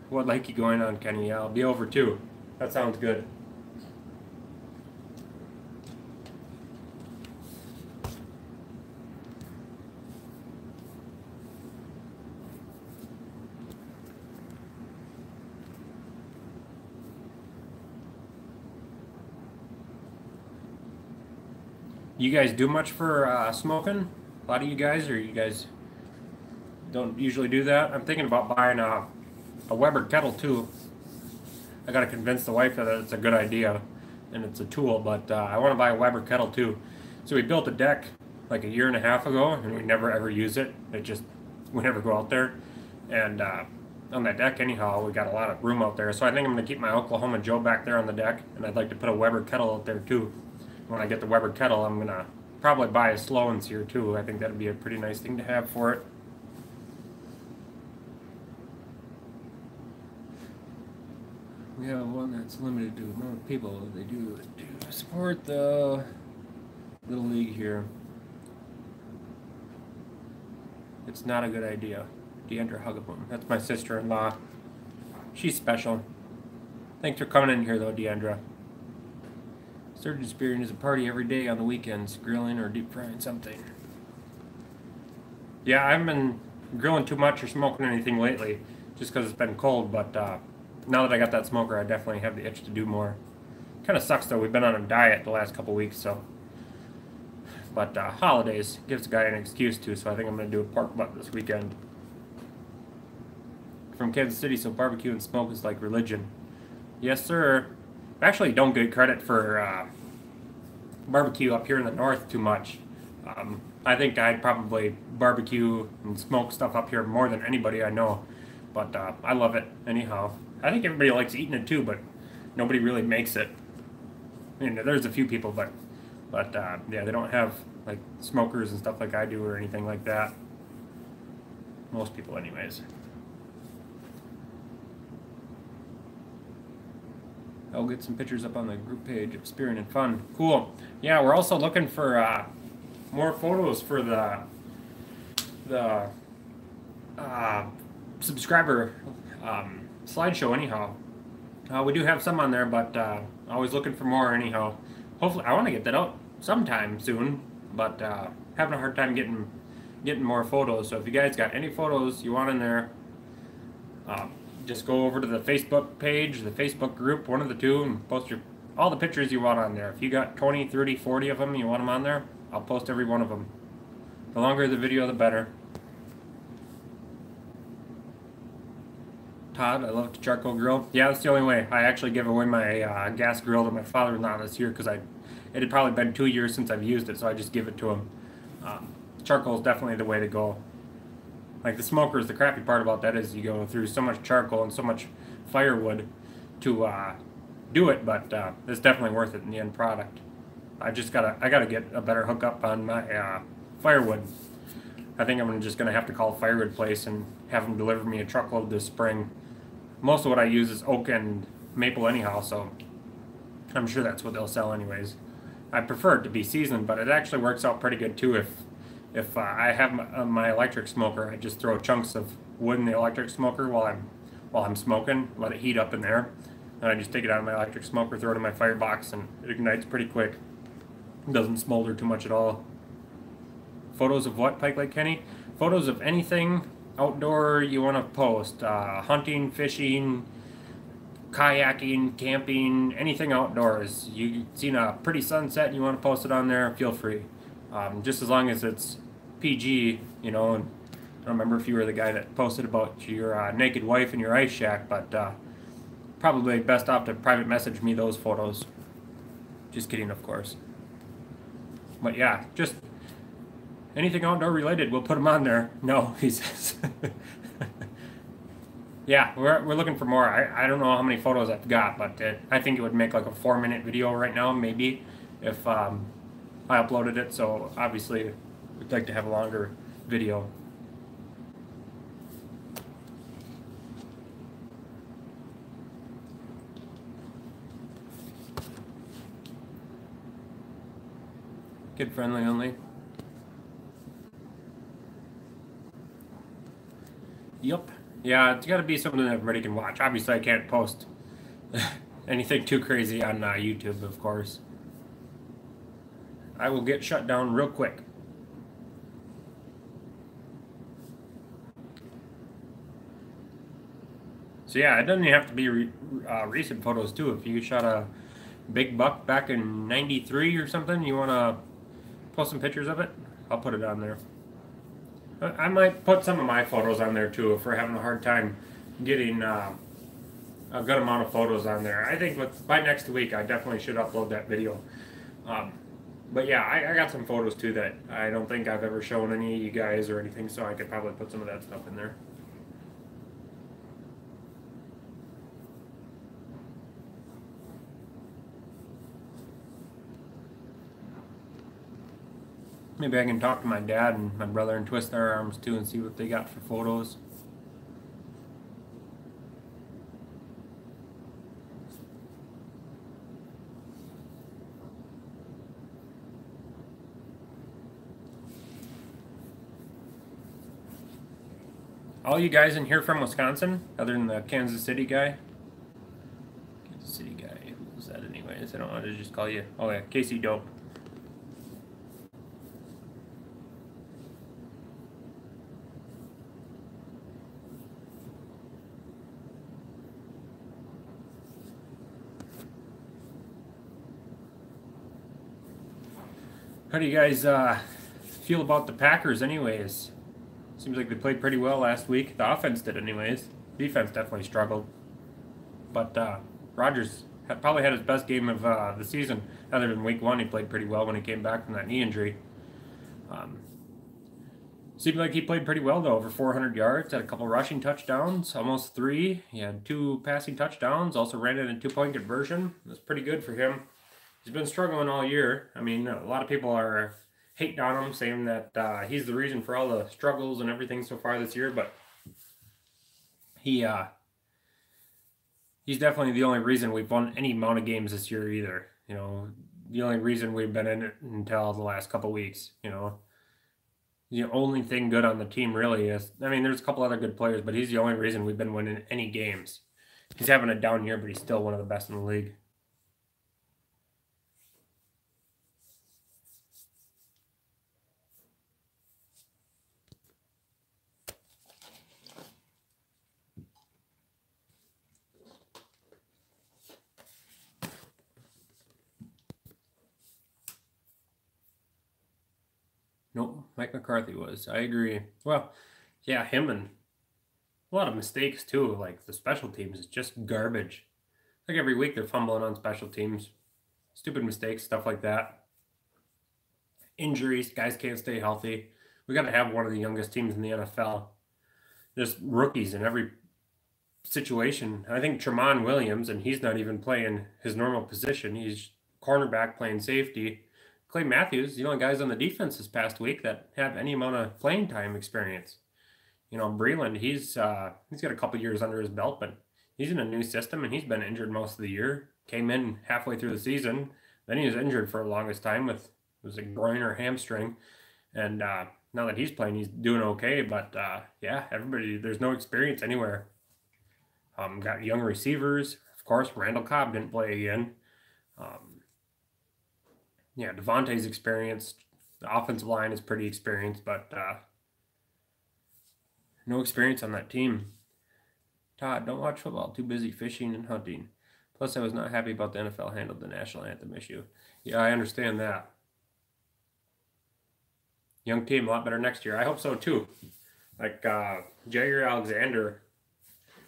What lake you going on, Kenny? Yeah, I'll be over too. That sounds good. You guys do much for smoking? A lot of you guys, or you guys don't usually do that? I'm thinking about buying a Weber kettle too. I gotta convince the wife that it's a good idea and it's a tool, but I want to buy a Weber kettle too. So we built a deck like a year and a half ago, and we never ever use it. We never go out there. And on that deck anyhow, we got a lot of room out there. So I think I'm gonna keep my Oklahoma Joe back there on the deck, and I'd like to put a Weber kettle out there too. When I get the Weber kettle, I'm gonna probably buy a Sloan's here too. I think that'd be a pretty nice thing to have for it. We have one that's limited to the amount of people they do to support the Little League here. It's not a good idea. Deandra Huggabone. That's my sister-in-law. She's special. Thanks for coming in here though, Deandra. Sturgeon spearing is a party every day on the weekends, grilling or deep frying something. Yeah, I haven't been grilling too much or smoking anything lately, just because it's been cold, but now that I got that smoker, I definitely have the itch to do more. Kind of sucks though, we've been on a diet the last couple weeks, so. But holidays gives a guy an excuse to, so I think I'm going to do a pork butt this weekend. From Kansas City, so barbecue and smoke is like religion. Yes, sir. I actually don't get credit for barbecue up here in the north too much. I think I'd probably barbecue and smoke stuff up here more than anybody I know. But I love it anyhow. I think everybody likes eating it too, but nobody really makes it. I mean, there's a few people, but yeah, they don't have like smokers and stuff like I do or anything like that. Most people anyways. I'll get some pictures up on the group page of Spearing and Fun. Cool. Yeah, we're also looking for more photos for the subscriber slideshow anyhow. We do have some on there, but always looking for more anyhow. Hopefully, I want to get that out sometime soon, but having a hard time getting more photos. So if you guys got any photos you want in there, just go over to the Facebook page, the Facebook group, one of the two, and post all the pictures you want on there. If you got 20, 30, 40 of them, you want them on there, I'll post every one of them. The longer the video, the better. Todd, I love to charcoal grill. Yeah, that's the only way. I actually gave away my gas grill to my father-in-law this year because it had probably been 2 years since I've used it, so I just give it to him. Charcoal is definitely the way to go. Like the smokers, the crappy part about that is you go through so much charcoal and so much firewood to do it, but it's definitely worth it in the end product. I gotta get a better hookup on my firewood. I think I'm just gonna have to call a firewood place and have them deliver me a truckload this spring. Most of what I use is oak and maple anyhow, so I'm sure that's what they'll sell anyways. I prefer it to be seasoned, but it actually works out pretty good too if if I have my electric smoker, I just throw chunks of wood in the electric smoker while I'm smoking, let it heat up in there, and I just take it out of my electric smoker, throw it in my firebox, and it ignites pretty quick. It doesn't smolder too much at all. Photos of what, Pike Lake Kenny? Photos of anything outdoor you want to post. Hunting, fishing, kayaking, camping, anything outdoors. You've seen a pretty sunset and you want to post it on there, feel free. Just as long as it's PG, you know. And I don't remember if you were the guy that posted about your naked wife in your ice shack, but probably best off to private message me those photos. Just kidding, of course. But yeah, just anything outdoor related, we'll put them on there. No, he says. Yeah, we're looking for more. I don't know how many photos I've got, but I think it would make like a 4-minute video right now, maybe, if I uploaded it. So obviously, we'd like to have a longer video. Kid friendly only. Yep. Yeah, it's got to be something that everybody can watch. Obviously, I can't post anything too crazy on YouTube, of course. I will get shut down real quick. So yeah, it doesn't even have to be recent photos too. If you shot a big buck back in '93 or something, you want to post some pictures of it, I'll put it on there. I might put some of my photos on there too if we're having a hard time getting a good amount of photos on there. I think by next week I definitely should upload that video. Um, but yeah, I got some photos too that I don't think I've ever shown any of you guys or anything, so I could probably put some of that stuff in there. Maybe I can talk to my dad and my brother and twist their arms too and see what they got for photos. All you guys in here from Wisconsin, other than the Kansas City guy? Kansas City guy, who was that anyways? I don't want to just call you. Oh yeah, Casey Dope. How do you guys feel about the Packers anyways? Seems like they played pretty well last week. The offense did anyways. Defense definitely struggled. But Rodgers probably had his best game of the season. Other than week 1, he played pretty well when he came back from that knee injury. Seemed like he played pretty well though, over 400 yards, had a couple rushing touchdowns, almost 3. He had 2 passing touchdowns, also ran in a 2-point conversion. That's pretty good for him. He's been struggling all year. I mean, a lot of people are hating on him, saying that he's the reason for all the struggles and everything so far this year, but he's definitely the only reason we've won any amount of games this year either. You know, the only reason we've been in it until the last couple weeks, you know. The only thing good on the team really is, I mean, there's a couple other good players, but he's the only reason we've been winning any games. He's having a down year, but he's still one of the best in the league. Nope, Mike McCarthy was. I agree. Well, yeah, him and a lot of mistakes too. Like the special teams is just garbage. Like every week they're fumbling on special teams. Stupid mistakes, stuff like that. Injuries, guys can't stay healthy. We got to have one of the youngest teams in the NFL. Just rookies in every situation. I think Tramon Williams, and he's not even playing his normal position. He's cornerback playing safety. Clay Matthews, the only guys on the defense this past week that have any amount of playing time experience. You know, Breland, he's got a couple years under his belt, but he's in a new system and he's been injured most of the year. Came in halfway through the season, then he was injured for the longest time with, was it groin or hamstring, and now that he's playing, he's doing okay. But yeah, everybody, there's no experience anywhere. Got young receivers. Of course, Randall Cobb didn't play again. Yeah, Devontae's experienced. The offensive line is pretty experienced, but no experience on that team. Todd, don't watch football. Too busy fishing and hunting. Plus, I was not happy about the NFL handled the national anthem issue. Yeah, I understand that. Young team, a lot better next year. I hope so too. Like Jair Alexander,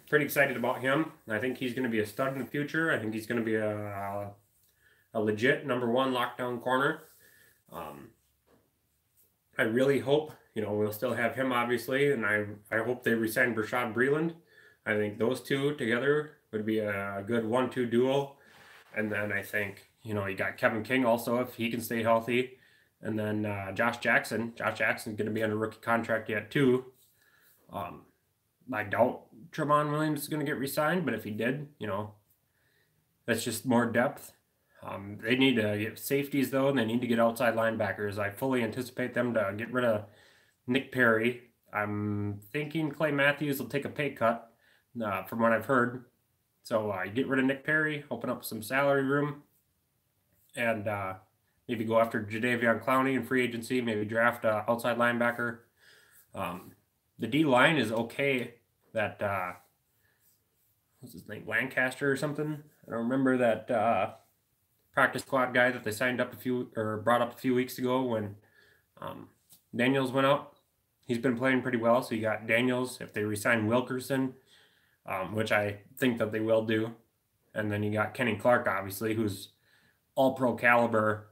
pretty excited about him. I think he's going to be a stud in the future. I think he's going to be a legit number one lockdown corner. I really hope, we'll still have him, obviously, and I hope they resign Bashaud Breeland. I think those two together would be a good 1-2 duo. And then I think, you got Kevin King also, if he can stay healthy. And then Josh Jackson. Josh Jackson's going to be under rookie contract yet, too. I doubt Tramon Williams is going to get re-signed, but if he did, that's just more depth. They need to get safeties, though, and they need to get outside linebackers. I fully anticipate them to get rid of Nick Perry. I'm thinking Clay Matthews will take a pay cut, from what I've heard. So get rid of Nick Perry, open up some salary room, and maybe go after Jadeveon Clowney in free agency, maybe draft an outside linebacker. The D-line is okay. That, what's his name, Lancaster or something? I don't remember that practice squad guy that they signed up brought up a few weeks ago when Daniels went out. He's been playing pretty well, so you got Daniels. If they resign Wilkerson, which I think that they will do, and then you got Kenny Clark, obviously, who's all-pro caliber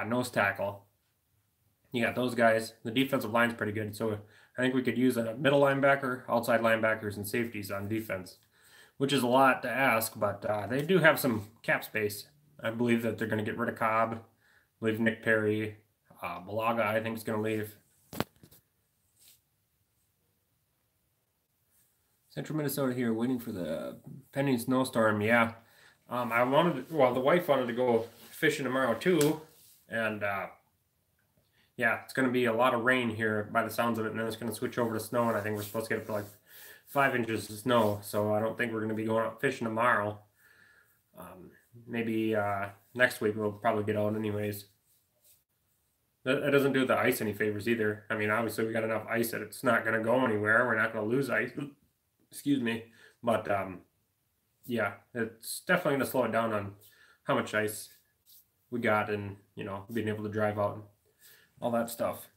nose tackle. You got those guys. The defensive line's pretty good, so I think we could use a middle linebacker, outside linebackers, and safeties on defense, which is a lot to ask, but they do have some cap space. I believe that they're going to get rid of Cobb. I believe Nick Perry. Balaga, I think, is going to leave. Central Minnesota here, waiting for the pending snowstorm. Yeah. The wife wanted to go fishing tomorrow, too. And, yeah, it's going to be a lot of rain here by the sounds of it, and then it's going to switch over to snow, and I think we're supposed to get up to like 5 inches of snow, so I don't think we're going to be going out fishing tomorrow. Maybe next week we'll probably get out anyways. That doesn't do the ice any favors either. I mean, obviously we got enough ice that it's not going to go anywhere. We're not going to lose ice. Excuse me. But, yeah, it's definitely going to slow it down on how much ice we got and, being able to drive out and all that stuff.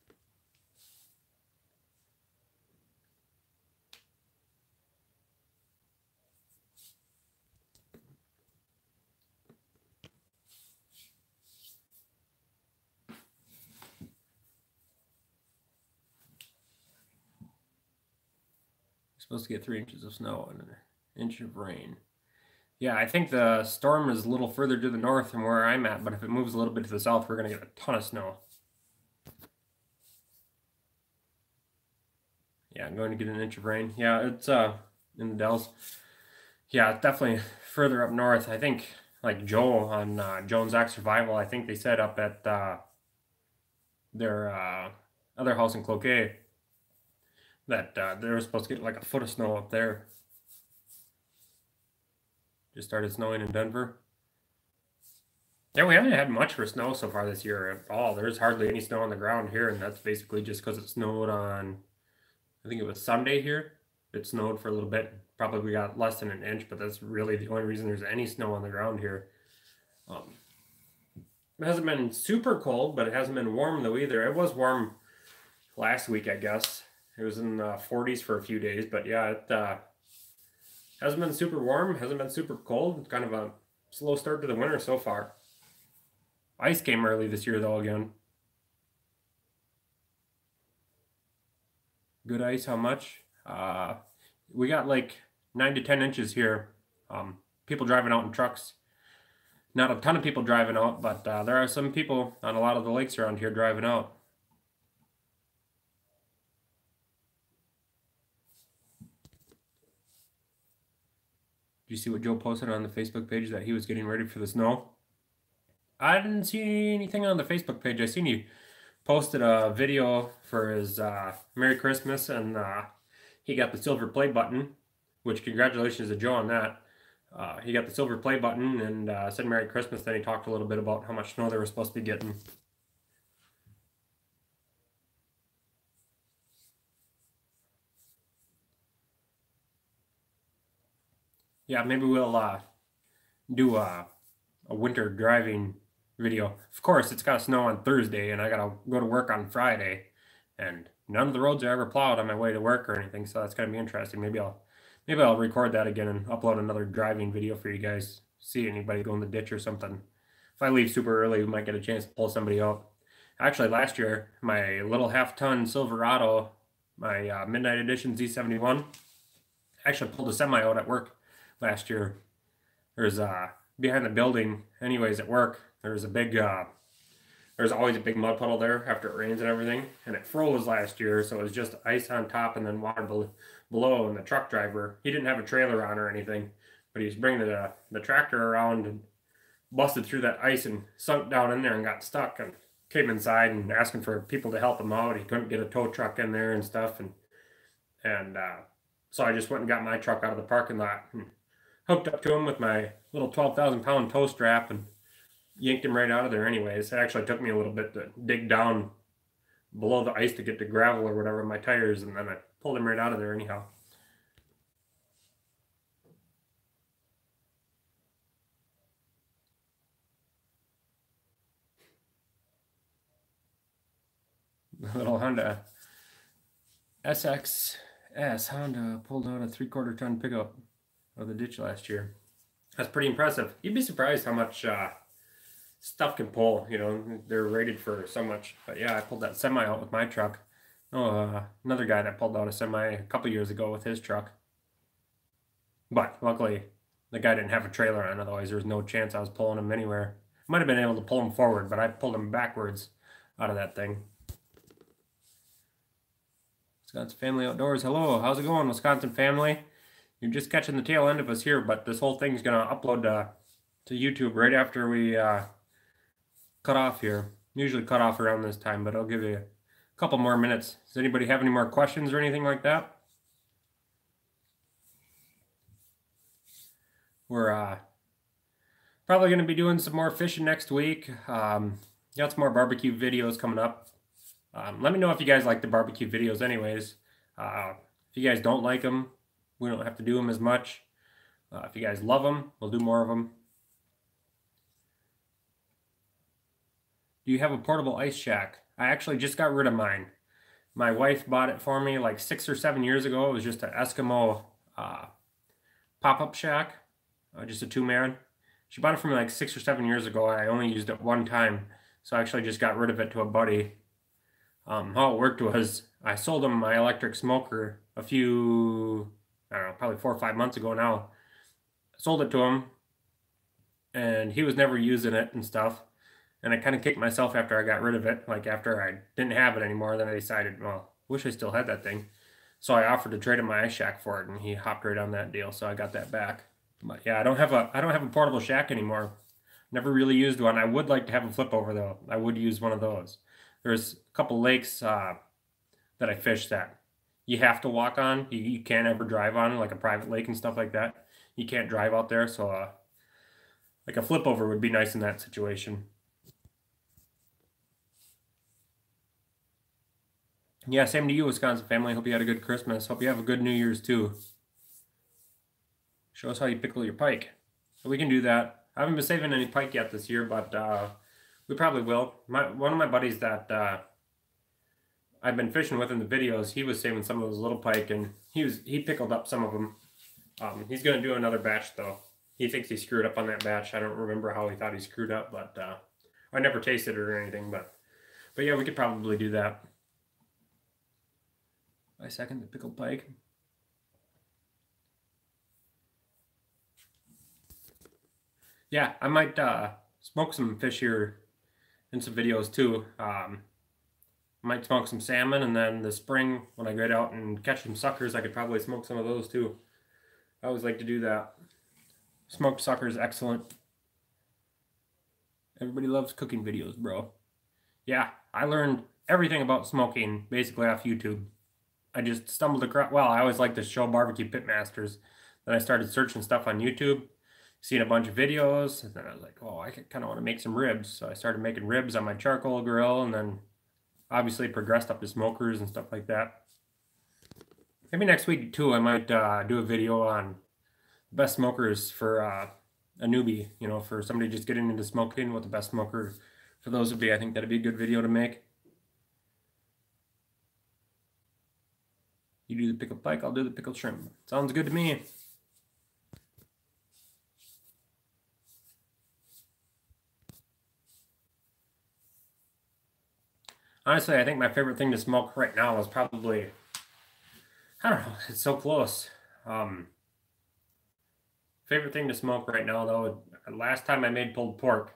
Supposed to get 3 inches of snow and an inch of rain. Yeah, I think the storm is a little further to the north from where I'm at, but if it moves a little bit to the south, we're going to get a ton of snow. Yeah, I'm going to get an inch of rain. Yeah, it's in the Dells. Yeah, it's definitely further up north. I think, like Joe on Jones Act Survival, I think they said up at their other house in Cloquet that they were supposed to get like a foot of snow up there. Just started snowing in Denver. Yeah, we haven't had much for snow so far this year at all. There's hardly any snow on the ground here, and that's basically just because it snowed on, I think it was Sunday here. It snowed for a little bit. Probably we got less than an inch, but that's really the only reason there's any snow on the ground here. It hasn't been super cold, but it hasn't been warm though either. It was warm last week, I guess. It was in the 40s for a few days, but yeah, it hasn't been super warm, hasn't been super cold. It's kind of a slow start to the winter so far. Ice came early this year though again. Good ice, how much? We got like 9 to 10 inches here. People driving out in trucks. Not a ton of people driving out, but there are some people on a lot of the lakes around here driving out. Did you see what Joe posted on the Facebook page that he was getting ready for the snow? I didn't see anything on the Facebook page. I seen he posted a video for his Merry Christmas, and he got the silver play button, which congratulations to Joe on that. He got the silver play button and said Merry Christmas. Then he talked a little bit about how much snow they were supposed to be getting. Yeah, maybe we'll do a winter driving video. Of course, it's got snow on Thursday, and I gotta go to work on Friday, and none of the roads are ever plowed on my way to work or anything. So that's gonna be interesting. Maybe I'll record that again and upload another driving video for you guys. See anybody go in the ditch or something. If I leave super early, we might get a chance to pull somebody out. Actually, last year, my little half-ton Silverado, my Midnight Edition Z71, actually pulled a semi out at work last year. There's behind the building, anyways, at work, there's always a big mud puddle there after it rains and everything, and it froze last year, so it was just ice on top and then water below. And the truck driver, he didn't have a trailer on or anything, but he was bringing the tractor around and busted through that ice and sunk down in there and got stuck, and came inside and asking for people to help him out. He couldn't get a tow truck in there and stuff, and so I just went and got my truck out of the parking lot and hooked up to him with my little 12,000-pound tow strap and yanked him right out of there anyways. It actually took me a little bit to dig down below the ice to get to gravel or whatever in my tires, and then I pulled him right out of there anyhow. The little Honda SXS Honda pulled out a 3/4 ton pickup out of the ditch last year. That's pretty impressive. You'd be surprised how much stuff can pull. You know, they're rated for so much. But yeah, I pulled that semi out with my truck. Oh, another guy that pulled out a semi a couple years ago with his truck. But luckily, the guy didn't have a trailer on. Otherwise, there was no chance I was pulling him anywhere. Might have been able to pull him forward, but I pulled him backwards out of that thing. Wisconsin Family Outdoors. Hello, how's it going, Wisconsin family? You're just catching the tail end of us here, but this whole thing's gonna upload to YouTube right after we cut off here. Usually cut off around this time, but I'll give you a couple more minutes. Does anybody have any more questions or anything like that? We're probably going to be doing some more fishing next week. Got some more barbecue videos coming up. Let me know if you guys like the barbecue videos anyways. If you guys don't like them, we don't have to do them as much. If you guys love them, we'll do more of them. Do you have a portable ice shack? I actually just got rid of mine. My wife bought it for me like 6 or 7 years ago. It was just an Eskimo pop-up shack, just a 2-man. She bought it for me like 6 or 7 years ago. I only used it one time, so I actually just got rid of it to a buddy. How it worked was I sold him my electric smoker a few, I don't know, probably 4 or 5 months ago now. I sold it to him, and he was never using it and stuff. And I kind of kicked myself after I got rid of it, like after I didn't have it anymore. Then I decided, well, wish I still had that thing. So I offered to trade him my ice shack for it, and he hopped right on that deal. So I got that back. But yeah, I don't have a portable shack anymore. Never really used one. I would like to have a flip over though. I would use one of those. There's a couple lakes that I fish that you have to walk on. You can't ever drive on, like a private lake and stuff like that. You can't drive out there, so like a flip over would be nice in that situation. Yeah, same to you, Wisconsin family. Hope you had a good Christmas. Hope you have a good New Year's too. Show us how you pickle your pike. So we can do that. I haven't been saving any pike yet this year, but we probably will. One of my buddies that I've been fishing with in the videos, he was saving some of those little pike, and he pickled up some of them. He's gonna do another batch though. He thinks he screwed up on that batch. I don't remember how he thought he screwed up, but I never tasted it or anything. But yeah, we could probably do that. I second the pickled pike. Yeah, I might smoke some fish here in some videos too. Might smoke some salmon, and then this spring when I get out and catch some suckers, I could probably smoke some of those too. I always like to do that. Smoked sucker is excellent. Everybody loves cooking videos, bro. Yeah, I learned everything about smoking basically off YouTube. I just stumbled across, well, I always liked the show Barbecue Pitmasters. Then I started searching stuff on YouTube, seen a bunch of videos, and then I was like, oh, I kind of want to make some ribs. So I started making ribs on my charcoal grill, and then obviously progressed up to smokers and stuff like that. Maybe next week too, I might do a video on best smokers for a newbie, you know, for somebody just getting into smoking, what the best smoker for those would be. I think that'd be a good video to make. You do the pickled pike, I'll do the pickled shrimp. Sounds good to me. Honestly, I think my favorite thing to smoke right now is probably, I don't know, it's so close. Favorite thing to smoke right now, though, last time I made pulled pork.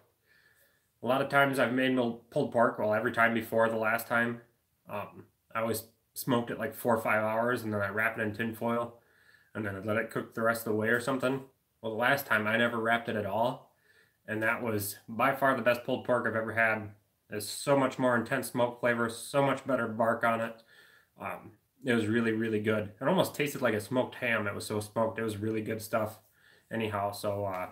A lot of times I've made pulled pork, well, every time before the last time, I always smoked it like 4 or 5 hours, and then I wrap it in tin foil, and then I'd let it cook the rest of the way or something. Well, the last time I never wrapped it at all, and that was by far the best pulled pork I've ever had. There's so much more intense smoke flavor, so much better bark on it. It was really, really good. It almost tasted like a smoked ham. It was so smoked. It was really good stuff. Anyhow, so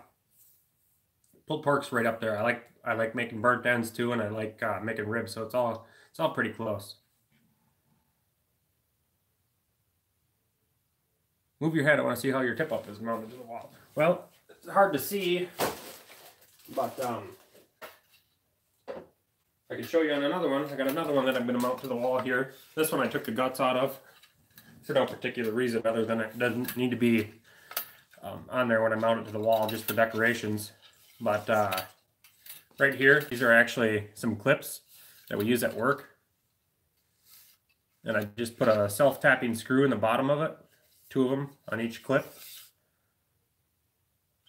pulled pork's right up there. I like making burnt ends too, and I like making ribs. So it's all pretty close. Move your head. I want to see how your tip up is mounted to the wall. Well, it's hard to see, but I can show you on another one. I got another one that I'm going to mount to the wall here. This one I took the guts out of for no particular reason other than it doesn't need to be on there when I mount it to the wall, just for decorations. But right here, these are actually some clips that we use at work. And I just put a self-tapping screw in the bottom of it, 2 of them on each clip.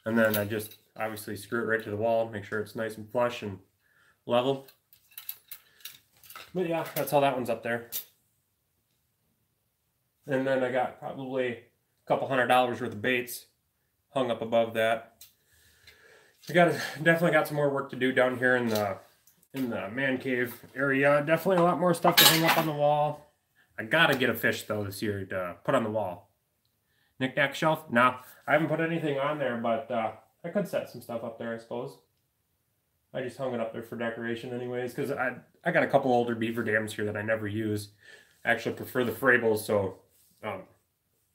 And then I just obviously screw it right to the wall, make sure it's nice and flush and level. But yeah, that's how that one's up there. And then I got probably a couple $100 worth of baits hung up above that. I definitely got some more work to do down here in the man cave area. Definitely a lot more stuff to hang up on the wall. I gotta get a fish though this year to put on the wall. Knick-knack shelf? No, I haven't put anything on there, but I could set some stuff up there, I suppose. I just hung it up there for decoration anyways, because I got a couple older beaver dams here that I never use. I actually prefer the Frables, so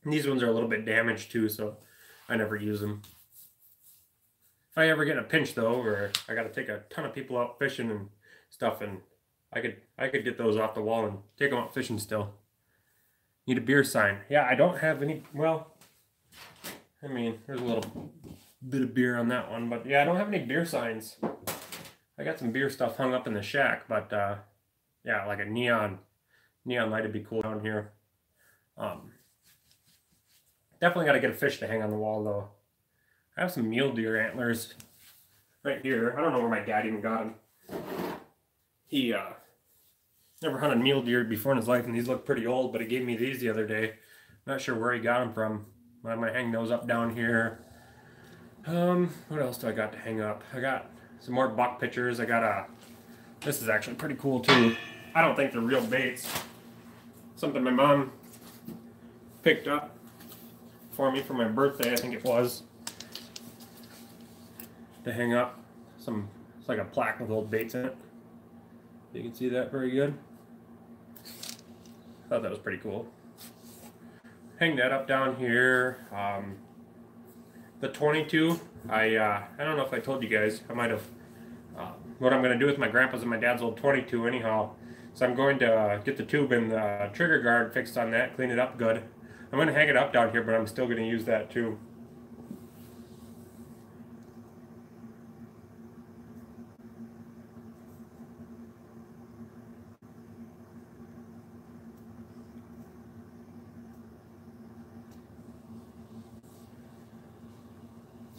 these ones are a little bit damaged too, so I never use them. If I ever get in a pinch though, or I got to take a ton of people out fishing and stuff, and I could get those off the wall and take them out fishing still. Need a beer sign. Yeah, I don't have any, well, I mean, there's a little bit of beer on that one, but yeah, I don't have any beer signs. I got some beer stuff hung up in the shack, but yeah, like a neon light would be cool down here. Definitely got to get a fish to hang on the wall though. I have some mule deer antlers right here. I don't know where my dad even got them. He never hunted mule deer before in his life, and these look pretty old, but he gave me these the other day. Not sure where he got them from. I might hang those up down here. What else do I got to hang up? I got some more buck pictures. I got this is actually pretty cool too. I don't think they're real baits. Something my mom picked up for me for my birthday, I think it was, to hang up. It's like a plaque with old baits in it. You can see that very good. Thought that was pretty cool. Hang that up down here. The 22, I don't know if I told you guys. I might have. What I'm going to do with my grandpa's and my dad's old 22 anyhow. So I'm going to get the tube and the trigger guard fixed on that, clean it up good. I'm going to hang it up down here, but I'm still going to use that too.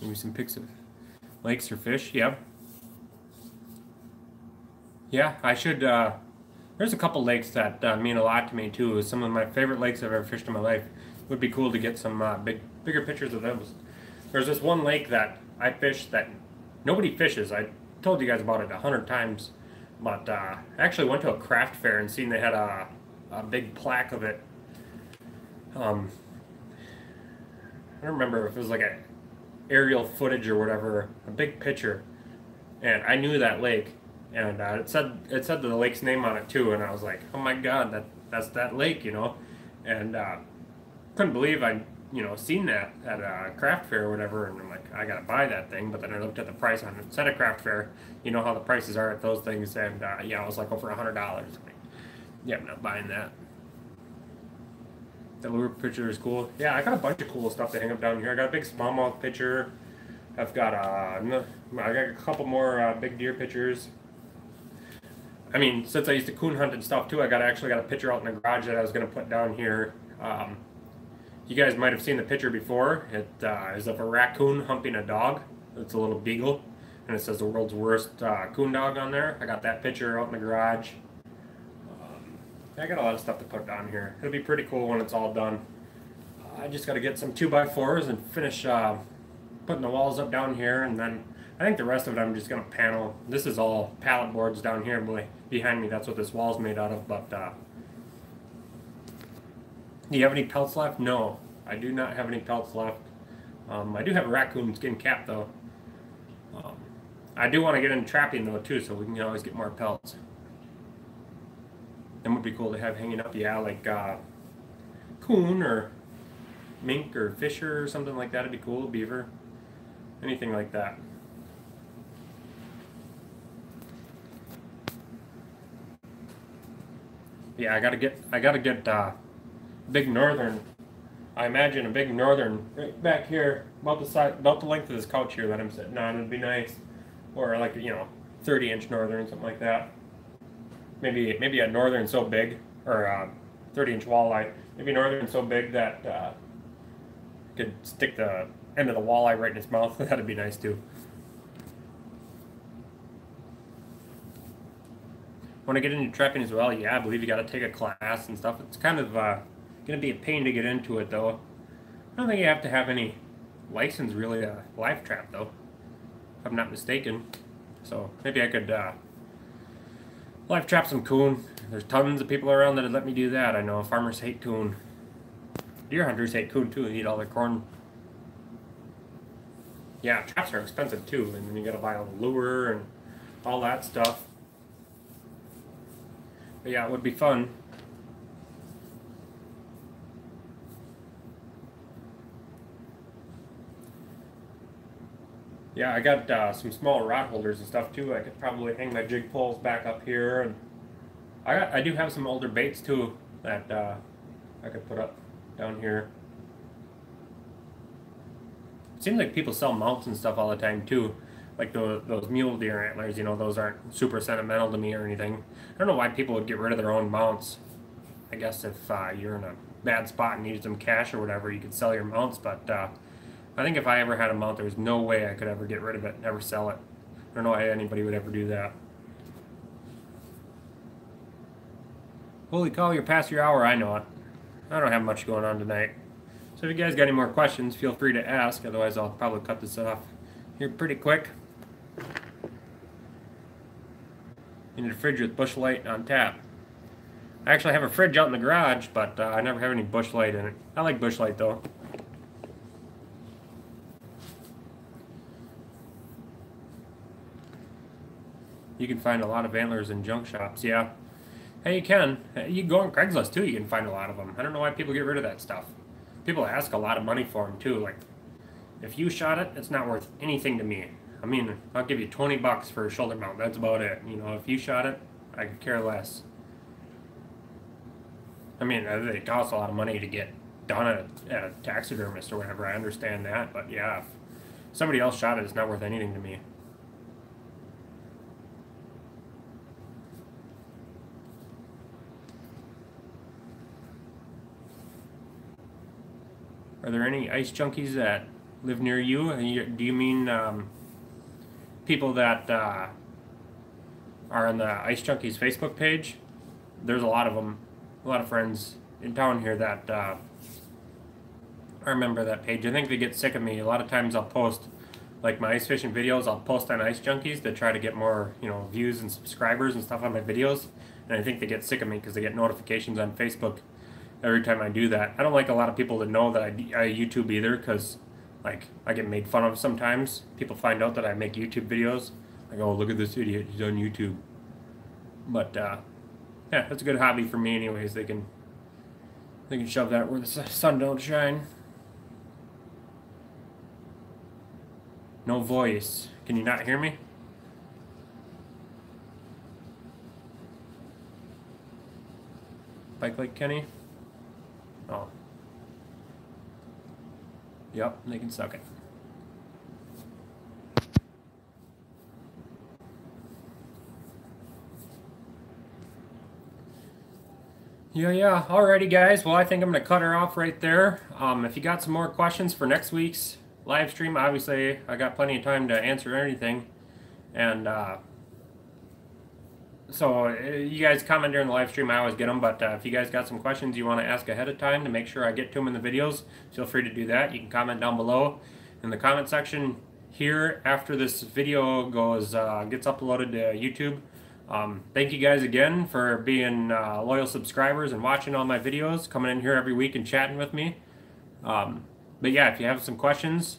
Maybe some pics of lakes or fish. Yeah. Yeah, I should. There's a couple lakes that mean a lot to me too. Some of my favorite lakes I've ever fished in my life. It would be cool to get some bigger pictures of those. There's this one lake that I fish that nobody fishes. I told you guys about it 100 times. But I actually went to a craft fair and seen they had a big plaque of it. Um, I don't remember if it was like a aerial footage or whatever, a big picture, and I knew that lake, and it said the lake's name on it too, and I was like, oh my god, that's that lake, you know, and couldn't believe I seen that at a craft fair or whatever, and I'm like, I gotta buy that thing, but then I looked at the price on it. It said a craft fair, you know how the prices are at those things, and yeah, it was like over $100. Like, yeah, I'm not buying that. The lure picture is cool. Yeah, I got a bunch of cool stuff to hang up down here. I got a big smallmouth picture. I've got I got a couple more big deer pictures. I mean, since I used to coon hunt and stuff too, actually got a picture out in the garage that I was gonna put down here. You guys might have seen the picture before. It is of a raccoon humping a dog. It's a little beagle, and it says the world's worst coon dog on there. I got that picture out in the garage. I got a lot of stuff to put down here. It'll be pretty cool when it's all done. I just got to get some 2x4s and finish putting the walls up down here, and then I think the rest of it I'm just going to panel. This is all pallet boards down here behind me. That's what this wall's made out of. But do you have any pelts left? No, I do not have any pelts left. I do have a raccoon skin cap though. I do want to get into trapping though too, so we can always get more pelts. Them would be cool to have hanging up, yeah, like coon or mink or fisher or something like that. It'd be cool, beaver, anything like that. Yeah, I gotta get big northern. I imagine a big northern right back here, about the length of this couch here that I'm sitting on. It'd be nice, or like 30-inch northern, something like that. Maybe a northern so big, or a 30-inch walleye. Maybe a northern so big that could stick the end of the walleye right in its mouth. That'd be nice too. Want to get into trapping as well? Yeah, I believe you got to take a class and stuff. It's kind of going to be a pain to get into it though. I don't think you have to have any license really to live trap though, if I'm not mistaken. So maybe I could live trap some coon. There's tons of people around that'd let me do that. I know farmers hate coon. Deer hunters hate coon too. They eat all their corn. Yeah, traps are expensive too, and then you gotta buy a lure and all that stuff. But yeah, it would be fun. Yeah, I got some small rod holders and stuff too. I could probably hang my jig poles back up here, and I do have some older baits too that I could put up down here. It seems like people sell mounts and stuff all the time too, like those mule deer antlers. Those aren't super sentimental to me or anything. I don't know why people would get rid of their own mounts. I guess if you're in a bad spot and need some cash or whatever, you could sell your mounts, but I think if I ever had a mount, there's no way I could ever get rid of it, ever sell it. I don't know why anybody would ever do that. Holy cow, you're past your hour, I know it. I don't have much going on tonight. So if you guys got any more questions, feel free to ask, otherwise I'll probably cut this off here pretty quick. You need a fridge with Busch Light on tap. I actually have a fridge out in the garage, but I never have any Busch Light in it. I like Busch Light though. You can find a lot of antlers in junk shops, yeah. Hey, you can. You can go on Craigslist too, you can find a lot of them. I don't know why people get rid of that stuff. People ask a lot of money for them too. Like, if you shot it, it's not worth anything to me. I mean, I'll give you 20 bucks for a shoulder mount. That's about it. If you shot it, I could care less. I mean, it costs a lot of money to get done at a taxidermist or whatever. I understand that, but yeah, if somebody else shot it, it's not worth anything to me. Are there any ice junkies that live near you? Do you mean people that are on the Ice Junkies Facebook page? There's a lot of them, a lot of friends in town here that I remember that page. I think they get sick of me. A lot of times I'll post like my ice fishing videos, I'll post on Ice Junkies to try to get more, you know, views and subscribers and stuff on my videos. And I think they get sick of me because they get notifications on Facebook every time I do that. I don't like a lot of people to know that I YouTube either, because like I get made fun of sometimes. People find out that I make YouTube videos. Like, oh, look at this idiot, he's on YouTube. But yeah, that's a good hobby for me anyways. They can shove that where the sun don't shine. No voice. Can you not hear me? Bike like Kenny? Oh. Yep, they can suck it. Yeah. Alrighty, guys. Well, I think I'm going to cut her off right there. If you got some more questions for next week's live stream, obviously I got plenty of time to answer anything. And so you guys comment during the live stream, I always get them. But if you guys got some questions you want to ask ahead of time to make sure I get to them in the videos, feel free to do that. You can comment down below in the comment section here after this video gets uploaded to YouTube. Thank you guys again for being loyal subscribers and watching all my videos, coming in here every week and chatting with me. But yeah, if you have some questions,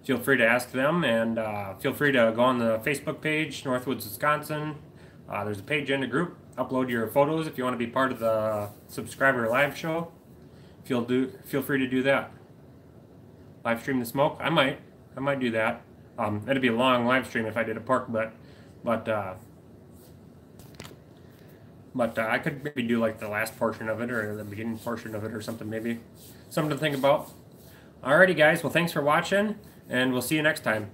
feel free to ask them, and feel free to go on the Facebook page, Northwoods, Wisconsin. There's a page in the group. Upload your photos if you want to be part of the subscriber live show. Feel free to do that. Live stream the smoke. I might do that. It'd be a long live stream if I did a pork butt, but I could maybe do like the last portion of it or the beginning portion of it or something, maybe. Something to think about. Alrighty, guys. Well, thanks for watching, and we'll see you next time.